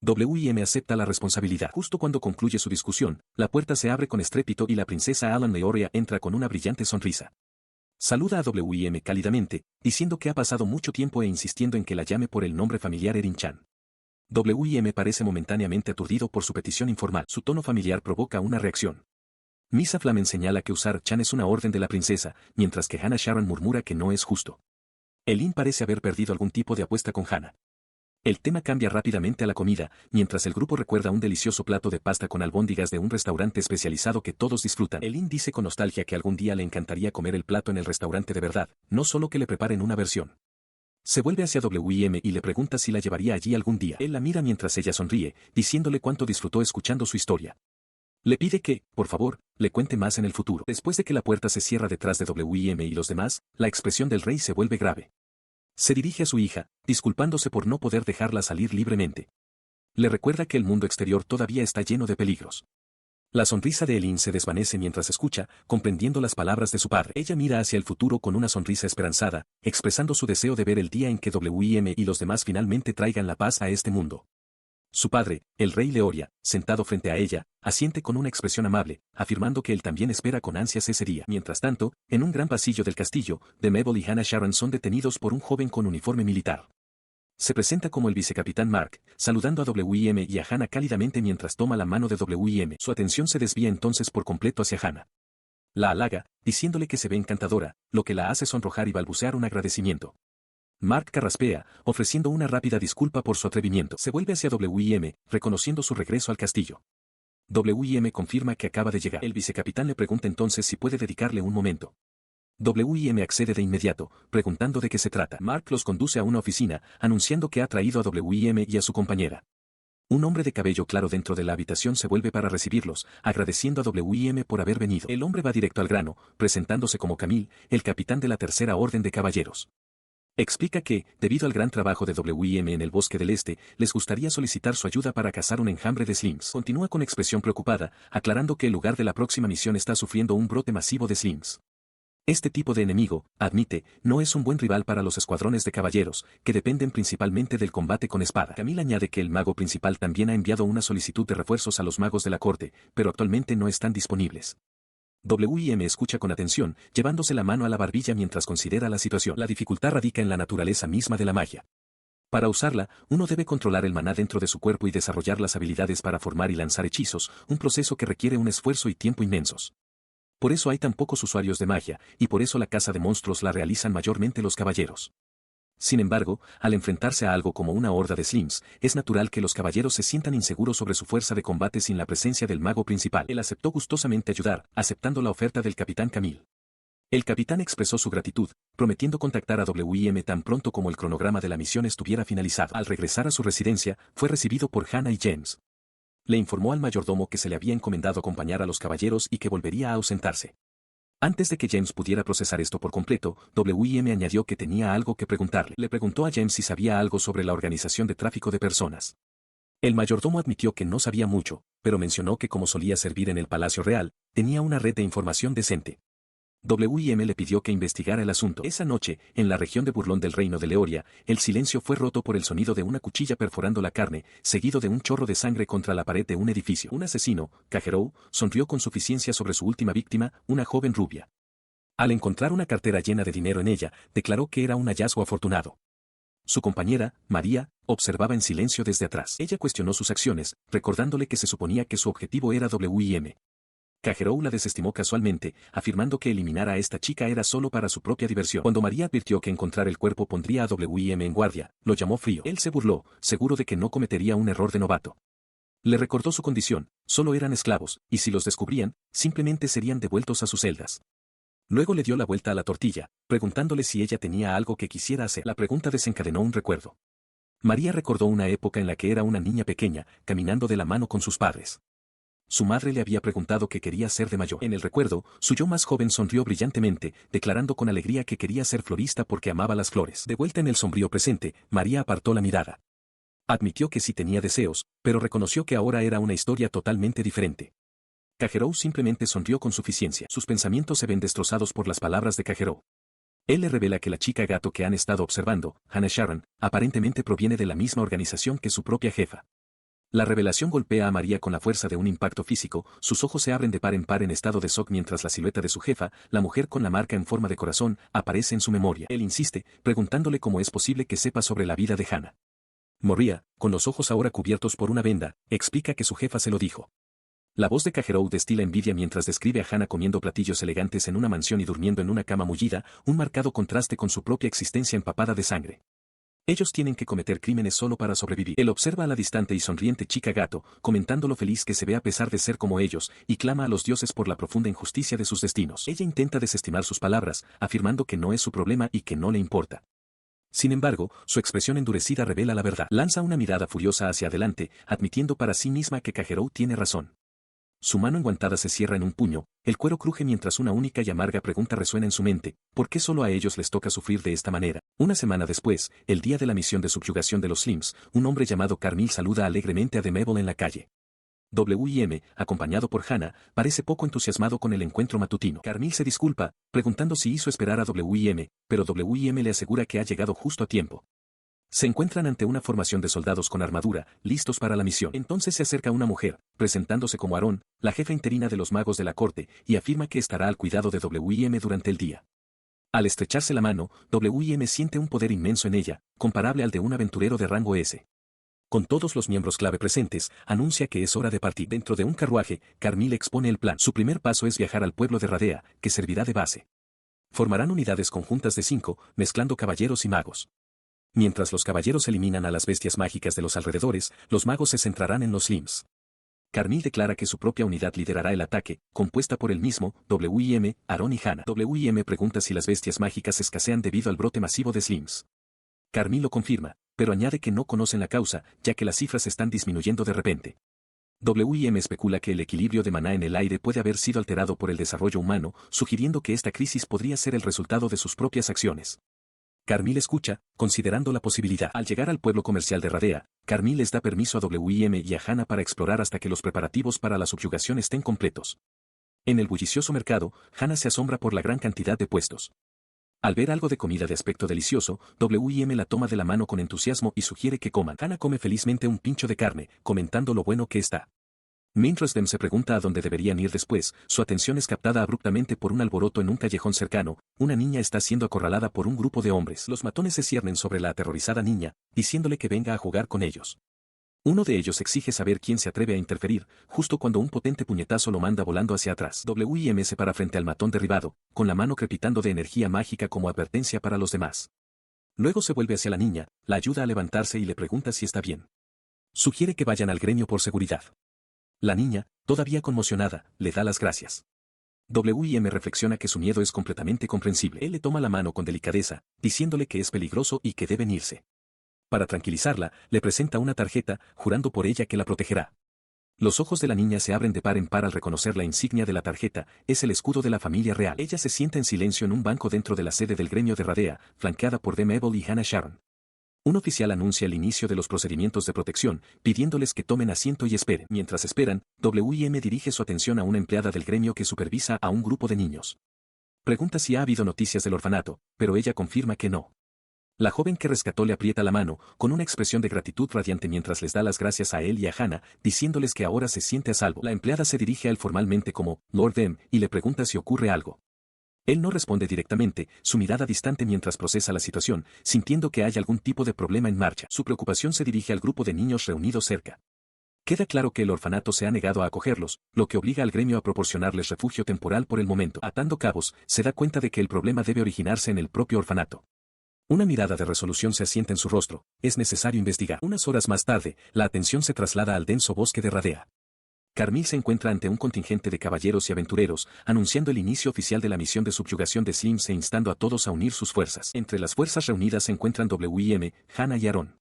W.I.M. acepta la responsabilidad. Justo cuando concluye su discusión, la puerta se abre con estrépito y la princesa Alan Leoria entra con una brillante sonrisa. Saluda a W.I.M. cálidamente, diciendo que ha pasado mucho tiempo e insistiendo en que la llame por el nombre familiar Erin Chan. W.I.M. parece momentáneamente aturdido por su petición informal. Su tono familiar provoca una reacción. Misa Flamen señala que usar Chan es una orden de la princesa, mientras que Hannah Sharon murmura que no es justo. Elin parece haber perdido algún tipo de apuesta con Hannah. El tema cambia rápidamente a la comida, mientras el grupo recuerda un delicioso plato de pasta con albóndigas de un restaurante especializado que todos disfrutan. Elin dice con nostalgia que algún día le encantaría comer el plato en el restaurante de verdad, no solo que le preparen una versión. Se vuelve hacia W.I.M. y le pregunta si la llevaría allí algún día. Él la mira mientras ella sonríe, diciéndole cuánto disfrutó escuchando su historia. Le pide que, por favor, le cuente más en el futuro. Después de que la puerta se cierra detrás de W.I.M. y los demás, la expresión del rey se vuelve grave. Se dirige a su hija, disculpándose por no poder dejarla salir libremente. Le recuerda que el mundo exterior todavía está lleno de peligros. La sonrisa de Elin se desvanece mientras escucha, comprendiendo las palabras de su padre. Ella mira hacia el futuro con una sonrisa esperanzada, expresando su deseo de ver el día en que W.I.M. y los demás finalmente traigan la paz a este mundo. Su padre, el rey Leoria, sentado frente a ella, asiente con una expresión amable, afirmando que él también espera con ansias ese día. Mientras tanto, en un gran pasillo del castillo, Demevo y Hannah Sharon son detenidos por un joven con uniforme militar. Se presenta como el vicecapitán Mark, saludando a W.I.M. y a Hannah cálidamente mientras toma la mano de W.I.M. Su atención se desvía entonces por completo hacia Hannah. La halaga, diciéndole que se ve encantadora, lo que la hace sonrojar y balbucear un agradecimiento. Mark carraspea, ofreciendo una rápida disculpa por su atrevimiento. Se vuelve hacia W.I.M., reconociendo su regreso al castillo. W.I.M. confirma que acaba de llegar. El vicecapitán le pregunta entonces si puede dedicarle un momento. W.I.M. accede de inmediato, preguntando de qué se trata. Mark los conduce a una oficina, anunciando que ha traído a W.I.M. y a su compañera. Un hombre de cabello claro dentro de la habitación se vuelve para recibirlos, agradeciendo a W.I.M. por haber venido. El hombre va directo al grano, presentándose como Camille, el capitán de la Tercera Orden de Caballeros. Explica que, debido al gran trabajo de W.I.M. en el Bosque del Este, les gustaría solicitar su ayuda para cazar un enjambre de Slims. Continúa con expresión preocupada, aclarando que el lugar de la próxima misión está sufriendo un brote masivo de Slims. Este tipo de enemigo, admite, no es un buen rival para los escuadrones de caballeros, que dependen principalmente del combate con espada. Camille añade que el mago principal también ha enviado una solicitud de refuerzos a los magos de la corte, pero actualmente no están disponibles. W.I.M. escucha con atención, llevándose la mano a la barbilla mientras considera la situación. La dificultad radica en la naturaleza misma de la magia. Para usarla, uno debe controlar el maná dentro de su cuerpo y desarrollar las habilidades para formar y lanzar hechizos, un proceso que requiere un esfuerzo y tiempo inmensos. Por eso hay tan pocos usuarios de magia, y por eso la caza de monstruos la realizan mayormente los caballeros. Sin embargo, al enfrentarse a algo como una horda de Slims, es natural que los caballeros se sientan inseguros sobre su fuerza de combate sin la presencia del mago principal. Él aceptó gustosamente ayudar, aceptando la oferta del capitán Camille. El capitán expresó su gratitud, prometiendo contactar a W.I.M. tan pronto como el cronograma de la misión estuviera finalizado. Al regresar a su residencia, fue recibido por Hannah y James. Le informó al mayordomo que se le había encomendado acompañar a los caballeros y que volvería a ausentarse. Antes de que James pudiera procesar esto por completo, W.I.M. añadió que tenía algo que preguntarle. Le preguntó a James si sabía algo sobre la organización de tráfico de personas. El mayordomo admitió que no sabía mucho, pero mencionó que como solía servir en el Palacio Real, tenía una red de información decente. W.I.M. le pidió que investigara el asunto. Esa noche, en la región de Burlón del reino de Leoria, el silencio fue roto por el sonido de una cuchilla perforando la carne, seguido de un chorro de sangre contra la pared de un edificio. Un asesino, Cajerou, sonrió con suficiencia sobre su última víctima, una joven rubia. Al encontrar una cartera llena de dinero en ella, declaró que era un hallazgo afortunado. Su compañera, María, observaba en silencio desde atrás. Ella cuestionó sus acciones, recordándole que se suponía que su objetivo era W.I.M. Cajerou la desestimó casualmente, afirmando que eliminar a esta chica era solo para su propia diversión. Cuando María advirtió que encontrar el cuerpo pondría a W.I.M. en guardia, lo llamó frío. Él se burló, seguro de que no cometería un error de novato. Le recordó su condición, solo eran esclavos, y si los descubrían, simplemente serían devueltos a sus celdas. Luego le dio la vuelta a la tortilla, preguntándole si ella tenía algo que quisiera hacer. La pregunta desencadenó un recuerdo. María recordó una época en la que era una niña pequeña, caminando de la mano con sus padres. Su madre le había preguntado qué quería ser de mayor. En el recuerdo, su yo más joven sonrió brillantemente, declarando con alegría que quería ser florista porque amaba las flores. De vuelta en el sombrío presente, María apartó la mirada. Admitió que sí tenía deseos, pero reconoció que ahora era una historia totalmente diferente. Cajerou simplemente sonrió con suficiencia. Sus pensamientos se ven destrozados por las palabras de Cajerou. Él le revela que la chica gato que han estado observando, Hannah Sharon, aparentemente proviene de la misma organización que su propia jefa. La revelación golpea a María con la fuerza de un impacto físico, sus ojos se abren de par en par en estado de shock mientras la silueta de su jefa, la mujer con la marca en forma de corazón, aparece en su memoria. Él insiste, preguntándole cómo es posible que sepa sobre la vida de Hannah. María, con los ojos ahora cubiertos por una venda, explica que su jefa se lo dijo. La voz de Cajerou destila envidia mientras describe a Hannah comiendo platillos elegantes en una mansión y durmiendo en una cama mullida, un marcado contraste con su propia existencia empapada de sangre. Ellos tienen que cometer crímenes solo para sobrevivir. Él observa a la distante y sonriente chica gato, comentando lo feliz que se ve a pesar de ser como ellos, y clama a los dioses por la profunda injusticia de sus destinos. Ella intenta desestimar sus palabras, afirmando que no es su problema y que no le importa. Sin embargo, su expresión endurecida revela la verdad. Lanza una mirada furiosa hacia adelante, admitiendo para sí misma que Cajerou tiene razón. Su mano enguantada se cierra en un puño, el cuero cruje mientras una única y amarga pregunta resuena en su mente, ¿por qué solo a ellos les toca sufrir de esta manera? Una semana después, el día de la misión de subyugación de los Slims, un hombre llamado Carmil saluda alegremente a Demeville en la calle. W.I.M., acompañado por Hannah, parece poco entusiasmado con el encuentro matutino. Carmil se disculpa, preguntando si hizo esperar a W.I.M., pero W.I.M. le asegura que ha llegado justo a tiempo. Se encuentran ante una formación de soldados con armadura, listos para la misión. Entonces se acerca una mujer, presentándose como Aarón, la jefa interina de los magos de la corte, y afirma que estará al cuidado de W.I.M. durante el día. Al estrecharse la mano, W&M siente un poder inmenso en ella, comparable al de un aventurero de rango S. Con todos los miembros clave presentes, anuncia que es hora de partir. Dentro de un carruaje, Carmil expone el plan. Su primer paso es viajar al pueblo de Radea, que servirá de base. Formarán unidades conjuntas de 5, mezclando caballeros y magos. Mientras los caballeros eliminan a las bestias mágicas de los alrededores, los magos se centrarán en los Slims. Carmil declara que su propia unidad liderará el ataque, compuesta por él mismo, W&M, Aaron y Hannah. W&M pregunta si las bestias mágicas escasean debido al brote masivo de Slims. Carmil lo confirma, pero añade que no conocen la causa, ya que las cifras están disminuyendo de repente. W&M especula que el equilibrio de maná en el aire puede haber sido alterado por el desarrollo humano, sugiriendo que esta crisis podría ser el resultado de sus propias acciones. Carmil escucha, considerando la posibilidad. Al llegar al pueblo comercial de Radea, Carmil les da permiso a W&M y a Hannah para explorar hasta que los preparativos para la subyugación estén completos. En el bullicioso mercado, Hannah se asombra por la gran cantidad de puestos. Al ver algo de comida de aspecto delicioso, W&M la toma de la mano con entusiasmo y sugiere que coman. Hannah come felizmente un pincho de carne, comentando lo bueno que está. Mientras Dem se pregunta a dónde deberían ir después, su atención es captada abruptamente por un alboroto en un callejón cercano. Una niña está siendo acorralada por un grupo de hombres. Los matones se ciernen sobre la aterrorizada niña, diciéndole que venga a jugar con ellos. Uno de ellos exige saber quién se atreve a interferir, justo cuando un potente puñetazo lo manda volando hacia atrás. W&M se para frente al matón derribado, con la mano crepitando de energía mágica como advertencia para los demás. Luego se vuelve hacia la niña, la ayuda a levantarse y le pregunta si está bien. Sugiere que vayan al gremio por seguridad. La niña, todavía conmocionada, le da las gracias. W&M reflexiona que su miedo es completamente comprensible. Él le toma la mano con delicadeza, diciéndole que es peligroso y que deben irse. Para tranquilizarla, le presenta una tarjeta, jurando por ella que la protegerá. Los ojos de la niña se abren de par en par al reconocer la insignia de la tarjeta, es el escudo de la familia real. Ella se sienta en silencio en un banco dentro de la sede del gremio de Radea, flanqueada por Dem Ebel y Hannah Sharon. Un oficial anuncia el inicio de los procedimientos de protección, pidiéndoles que tomen asiento y esperen. Mientras esperan, W&M dirige su atención a una empleada del gremio que supervisa a un grupo de niños. Pregunta si ha habido noticias del orfanato, pero ella confirma que no. La joven que rescató le aprieta la mano, con una expresión de gratitud radiante mientras les da las gracias a él y a Hannah, diciéndoles que ahora se siente a salvo. La empleada se dirige a él formalmente como Lord Dem y le pregunta si ocurre algo. Él no responde directamente, su mirada distante mientras procesa la situación, sintiendo que hay algún tipo de problema en marcha. Su preocupación se dirige al grupo de niños reunidos cerca. Queda claro que el orfanato se ha negado a acogerlos, lo que obliga al gremio a proporcionarles refugio temporal por el momento. Atando cabos, se da cuenta de que el problema debe originarse en el propio orfanato. Una mirada de resolución se asienta en su rostro, es necesario investigar. Unas horas más tarde, la atención se traslada al denso bosque de Radea. Carmil se encuentra ante un contingente de caballeros y aventureros, anunciando el inicio oficial de la misión de subyugación de Slims e instando a todos a unir sus fuerzas. Entre las fuerzas reunidas se encuentran W&M, Hannah y Aaron.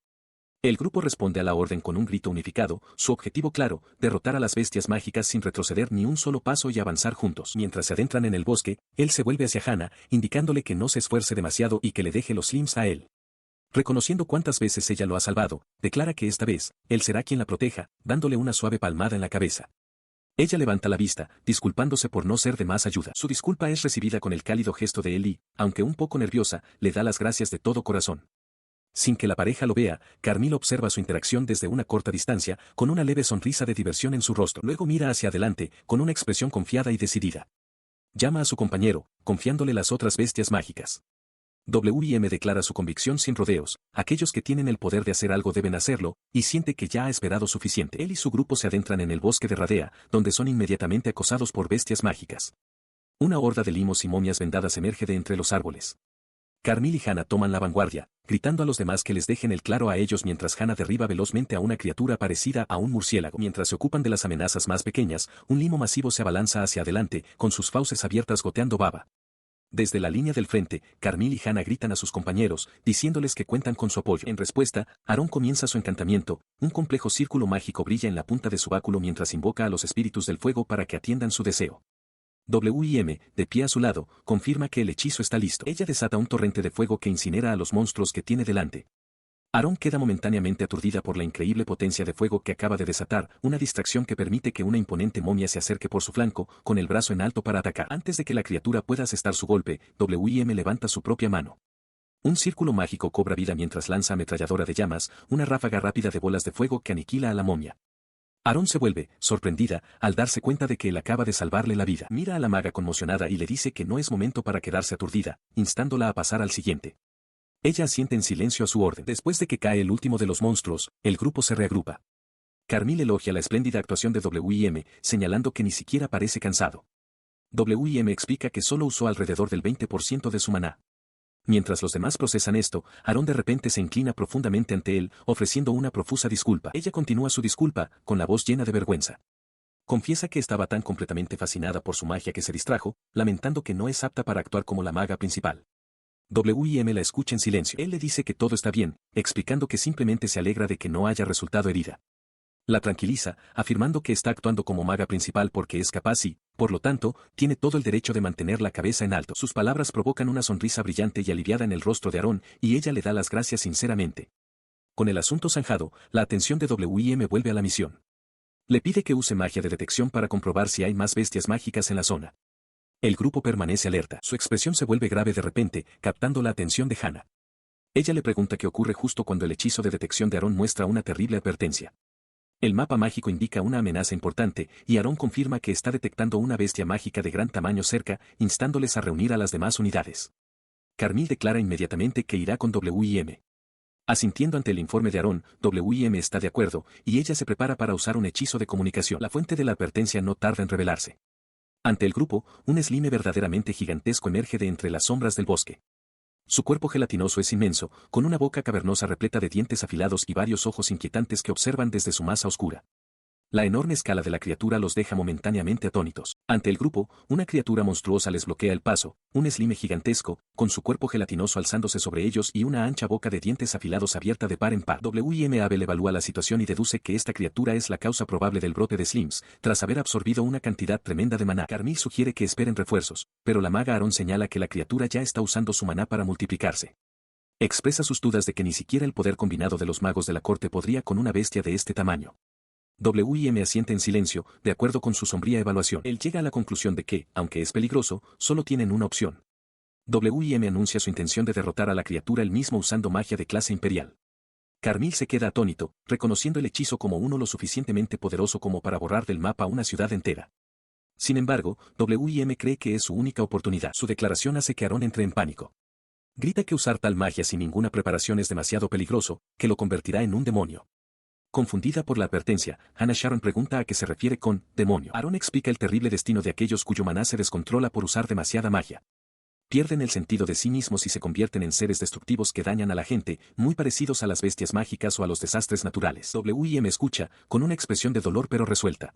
El grupo responde a la orden con un grito unificado, su objetivo claro, derrotar a las bestias mágicas sin retroceder ni un solo paso y avanzar juntos. Mientras se adentran en el bosque, él se vuelve hacia Hannah, indicándole que no se esfuerce demasiado y que le deje los Slims a él. Reconociendo cuántas veces ella lo ha salvado, declara que esta vez, él será quien la proteja, dándole una suave palmada en la cabeza. Ella levanta la vista, disculpándose por no ser de más ayuda. Su disculpa es recibida con el cálido gesto de él y, aunque un poco nerviosa, le da las gracias de todo corazón. Sin que la pareja lo vea, Carmil observa su interacción desde una corta distancia, con una leve sonrisa de diversión en su rostro. Luego mira hacia adelante, con una expresión confiada y decidida. Llama a su compañero, confiándole las otras bestias mágicas. W&M declara su convicción sin rodeos, aquellos que tienen el poder de hacer algo deben hacerlo, y siente que ya ha esperado suficiente. Él y su grupo se adentran en el bosque de Radea, donde son inmediatamente acosados por bestias mágicas. Una horda de limos y momias vendadas emerge de entre los árboles. Carmil y Hannah toman la vanguardia, gritando a los demás que les dejen el claro a ellos mientras Hannah derriba velozmente a una criatura parecida a un murciélago. Mientras se ocupan de las amenazas más pequeñas, un limo masivo se abalanza hacia adelante, con sus fauces abiertas goteando baba. Desde la línea del frente, Carmil y Hannah gritan a sus compañeros, diciéndoles que cuentan con su apoyo. En respuesta, Aaron comienza su encantamiento, un complejo círculo mágico brilla en la punta de su báculo mientras invoca a los espíritus del fuego para que atiendan su deseo. W&M, de pie a su lado, confirma que el hechizo está listo. Ella desata un torrente de fuego que incinera a los monstruos que tiene delante. Aaron queda momentáneamente aturdida por la increíble potencia de fuego que acaba de desatar, una distracción que permite que una imponente momia se acerque por su flanco, con el brazo en alto para atacar. Antes de que la criatura pueda asestar su golpe, W&M levanta su propia mano. Un círculo mágico cobra vida mientras lanza ametralladora de llamas, una ráfaga rápida de bolas de fuego que aniquila a la momia. Aarón se vuelve, sorprendida, al darse cuenta de que él acaba de salvarle la vida. Mira a la maga conmocionada y le dice que no es momento para quedarse aturdida, instándola a pasar al siguiente. Ella asiente en silencio a su orden. Después de que cae el último de los monstruos, el grupo se reagrupa. Carmil elogia la espléndida actuación de W.I.M., señalando que ni siquiera parece cansado. W.I.M. explica que solo usó alrededor del 20% de su maná. Mientras los demás procesan esto, Aarón de repente se inclina profundamente ante él, ofreciendo una profusa disculpa. Ella continúa su disculpa, con la voz llena de vergüenza. Confiesa que estaba tan completamente fascinada por su magia que se distrajo, lamentando que no es apta para actuar como la maga principal. W.I.M. la escucha en silencio. Él le dice que todo está bien, explicando que simplemente se alegra de que no haya resultado herida. La tranquiliza, afirmando que está actuando como maga principal porque es capaz y, por lo tanto, tiene todo el derecho de mantener la cabeza en alto. Sus palabras provocan una sonrisa brillante y aliviada en el rostro de Aarón, y ella le da las gracias sinceramente. Con el asunto zanjado, la atención de W.I.M. vuelve a la misión. Le pide que use magia de detección para comprobar si hay más bestias mágicas en la zona. El grupo permanece alerta. Su expresión se vuelve grave de repente, captando la atención de Hannah. Ella le pregunta qué ocurre justo cuando el hechizo de detección de Aarón muestra una terrible advertencia. El mapa mágico indica una amenaza importante, y Aarón confirma que está detectando una bestia mágica de gran tamaño cerca, instándoles a reunir a las demás unidades. Carmil declara inmediatamente que irá con W.I.M. Asintiendo ante el informe de Aarón, W.I.M. está de acuerdo, y ella se prepara para usar un hechizo de comunicación. La fuente de la advertencia no tarda en revelarse. Ante el grupo, un slime verdaderamente gigantesco emerge de entre las sombras del bosque. Su cuerpo gelatinoso es inmenso, con una boca cavernosa repleta de dientes afilados y varios ojos inquietantes que observan desde su masa oscura. La enorme escala de la criatura los deja momentáneamente atónitos. Ante el grupo, una criatura monstruosa les bloquea el paso, un slime gigantesco, con su cuerpo gelatinoso alzándose sobre ellos y una ancha boca de dientes afilados abierta de par en par. W.I.M. Abel evalúa la situación y deduce que esta criatura es la causa probable del brote de slimes, tras haber absorbido una cantidad tremenda de maná. Carmil sugiere que esperen refuerzos, pero la maga Aarón señala que la criatura ya está usando su maná para multiplicarse. Expresa sus dudas de que ni siquiera el poder combinado de los magos de la corte podría con una bestia de este tamaño. W.I.M. asiente en silencio, de acuerdo con su sombría evaluación. Él llega a la conclusión de que, aunque es peligroso, solo tienen una opción. W.I.M. anuncia su intención de derrotar a la criatura él mismo usando magia de clase imperial. Carmil se queda atónito, reconociendo el hechizo como uno lo suficientemente poderoso como para borrar del mapa una ciudad entera. Sin embargo, W.I.M. cree que es su única oportunidad. Su declaración hace que Aarón entre en pánico. Grita que usar tal magia sin ninguna preparación es demasiado peligroso, que lo convertirá en un demonio. Confundida por la advertencia, Hannah Sharon pregunta a qué se refiere con demonio. Aarón explica el terrible destino de aquellos cuyo maná se descontrola por usar demasiada magia. Pierden el sentido de sí mismos y se convierten en seres destructivos que dañan a la gente, muy parecidos a las bestias mágicas o a los desastres naturales. W.I.M. escucha, con una expresión de dolor pero resuelta.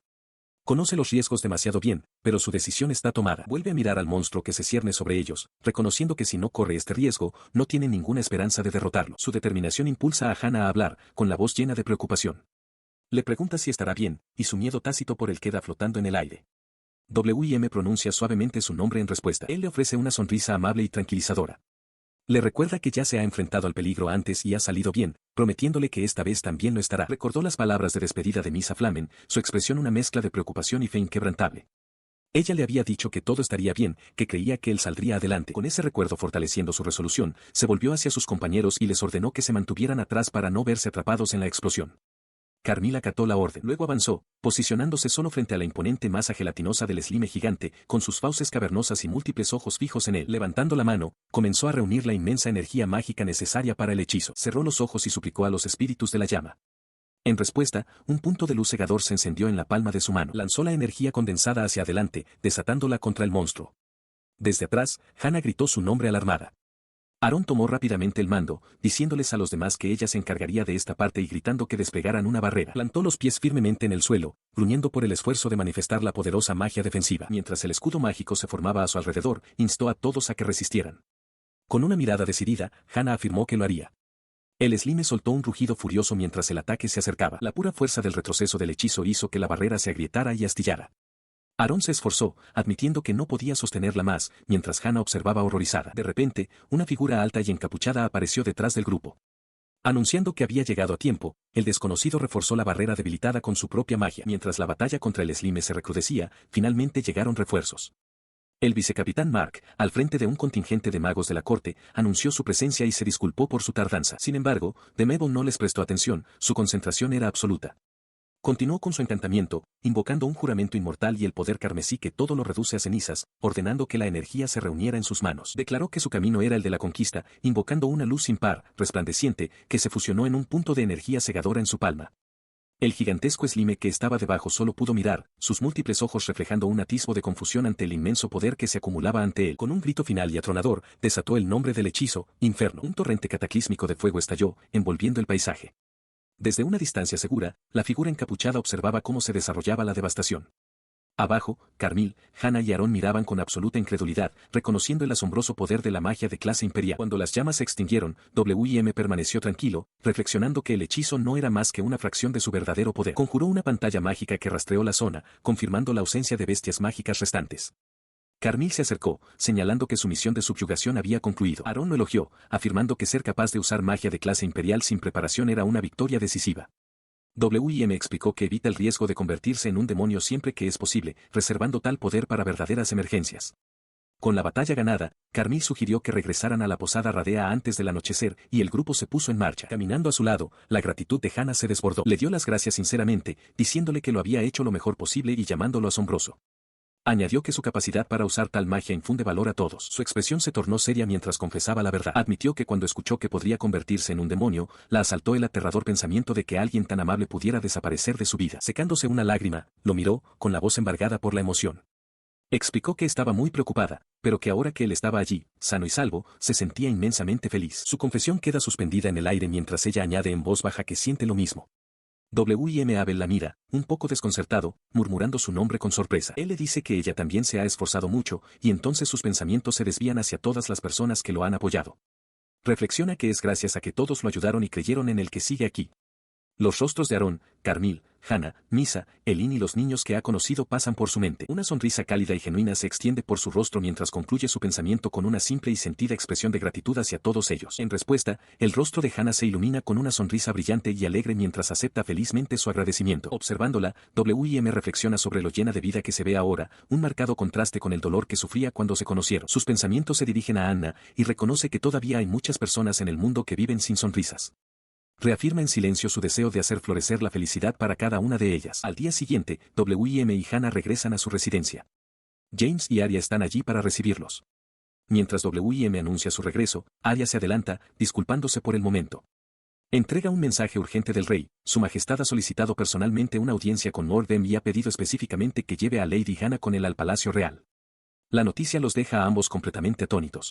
Conoce los riesgos demasiado bien, pero su decisión está tomada. Vuelve a mirar al monstruo que se cierne sobre ellos, reconociendo que si no corre este riesgo, no tiene ninguna esperanza de derrotarlo. Su determinación impulsa a Hannah a hablar, con la voz llena de preocupación. Le pregunta si estará bien, y su miedo tácito por él queda flotando en el aire. W.I.M. pronuncia suavemente su nombre en respuesta. Él le ofrece una sonrisa amable y tranquilizadora. Le recuerda que ya se ha enfrentado al peligro antes y ha salido bien, prometiéndole que esta vez también lo estará. Recordó las palabras de despedida de Misa Flamen, su expresión una mezcla de preocupación y fe inquebrantable. Ella le había dicho que todo estaría bien, que creía que él saldría adelante. Con ese recuerdo fortaleciendo su resolución, se volvió hacia sus compañeros y les ordenó que se mantuvieran atrás para no verse atrapados en la explosión. Carmil acató la orden. Luego avanzó, posicionándose solo frente a la imponente masa gelatinosa del slime gigante, con sus fauces cavernosas y múltiples ojos fijos en él. Levantando la mano, comenzó a reunir la inmensa energía mágica necesaria para el hechizo. Cerró los ojos y suplicó a los espíritus de la llama. En respuesta, un punto de luz cegador se encendió en la palma de su mano. Lanzó la energía condensada hacia adelante, desatándola contra el monstruo. Desde atrás, Hannah gritó su nombre alarmada. Aarón tomó rápidamente el mando, diciéndoles a los demás que ella se encargaría de esta parte y gritando que desplegaran una barrera. Plantó los pies firmemente en el suelo, gruñendo por el esfuerzo de manifestar la poderosa magia defensiva. Mientras el escudo mágico se formaba a su alrededor, instó a todos a que resistieran. Con una mirada decidida, Hannah afirmó que lo haría. El slime soltó un rugido furioso mientras el ataque se acercaba. La pura fuerza del retroceso del hechizo hizo que la barrera se agrietara y astillara. Aarón se esforzó, admitiendo que no podía sostenerla más, mientras Hannah observaba horrorizada. De repente, una figura alta y encapuchada apareció detrás del grupo. Anunciando que había llegado a tiempo, el desconocido reforzó la barrera debilitada con su propia magia. Mientras la batalla contra el slime se recrudecía, finalmente llegaron refuerzos. El vicecapitán Mark, al frente de un contingente de magos de la corte, anunció su presencia y se disculpó por su tardanza. Sin embargo, de Mabel no les prestó atención, su concentración era absoluta. Continuó con su encantamiento, invocando un juramento inmortal y el poder carmesí que todo lo reduce a cenizas, ordenando que la energía se reuniera en sus manos. Declaró que su camino era el de la conquista, invocando una luz sin par, resplandeciente, que se fusionó en un punto de energía cegadora en su palma. El gigantesco Slime que estaba debajo solo pudo mirar, sus múltiples ojos reflejando un atisbo de confusión ante el inmenso poder que se acumulaba ante él. Con un grito final y atronador, desató el nombre del hechizo, Inferno. Un torrente cataclísmico de fuego estalló, envolviendo el paisaje. Desde una distancia segura, la figura encapuchada observaba cómo se desarrollaba la devastación. Abajo, Carmil, Hannah y Aarón miraban con absoluta incredulidad, reconociendo el asombroso poder de la magia de clase imperial. Cuando las llamas se extinguieron, W.I.M. permaneció tranquilo, reflexionando que el hechizo no era más que una fracción de su verdadero poder. Conjuró una pantalla mágica que rastreó la zona, confirmando la ausencia de bestias mágicas restantes. Carmil se acercó, señalando que su misión de subyugación había concluido. Aarón lo elogió, afirmando que ser capaz de usar magia de clase imperial sin preparación era una victoria decisiva. W.I.M. explicó que evita el riesgo de convertirse en un demonio siempre que es posible, reservando tal poder para verdaderas emergencias. Con la batalla ganada, Carmil sugirió que regresaran a la posada Radea antes del anochecer y el grupo se puso en marcha. Caminando a su lado, la gratitud de Hannah se desbordó. Le dio las gracias sinceramente, diciéndole que lo había hecho lo mejor posible y llamándolo asombroso. Añadió que su capacidad para usar tal magia infunde valor a todos. Su expresión se tornó seria mientras confesaba la verdad. Admitió que cuando escuchó que podría convertirse en un demonio, la asaltó el aterrador pensamiento de que alguien tan amable pudiera desaparecer de su vida. Secándose una lágrima, lo miró, con la voz embargada por la emoción. Explicó que estaba muy preocupada, pero que ahora que él estaba allí, sano y salvo, se sentía inmensamente feliz. Su confesión queda suspendida en el aire mientras ella añade en voz baja que siente lo mismo. W.I.M. Abel la mira, un poco desconcertado, murmurando su nombre con sorpresa. Él le dice que ella también se ha esforzado mucho, y entonces sus pensamientos se desvían hacia todas las personas que lo han apoyado. Reflexiona que es gracias a que todos lo ayudaron y creyeron en el que sigue aquí. Los rostros de Aarón, Carmil, Hannah, Misa, Elin y los niños que ha conocido pasan por su mente. Una sonrisa cálida y genuina se extiende por su rostro mientras concluye su pensamiento con una simple y sentida expresión de gratitud hacia todos ellos. En respuesta, el rostro de Hannah se ilumina con una sonrisa brillante y alegre mientras acepta felizmente su agradecimiento. Observándola, W.I.M. reflexiona sobre lo llena de vida que se ve ahora, un marcado contraste con el dolor que sufría cuando se conocieron. Sus pensamientos se dirigen a Anna, y reconoce que todavía hay muchas personas en el mundo que viven sin sonrisas. Reafirma en silencio su deseo de hacer florecer la felicidad para cada una de ellas. Al día siguiente, W.I.M. y Hannah regresan a su residencia. James y Arya están allí para recibirlos. Mientras W.I.M. anuncia su regreso, Arya se adelanta, disculpándose por el momento. Entrega un mensaje urgente del rey. Su majestad ha solicitado personalmente una audiencia con Mordem y ha pedido específicamente que lleve a Lady Hannah con él al palacio real. La noticia los deja a ambos completamente atónitos.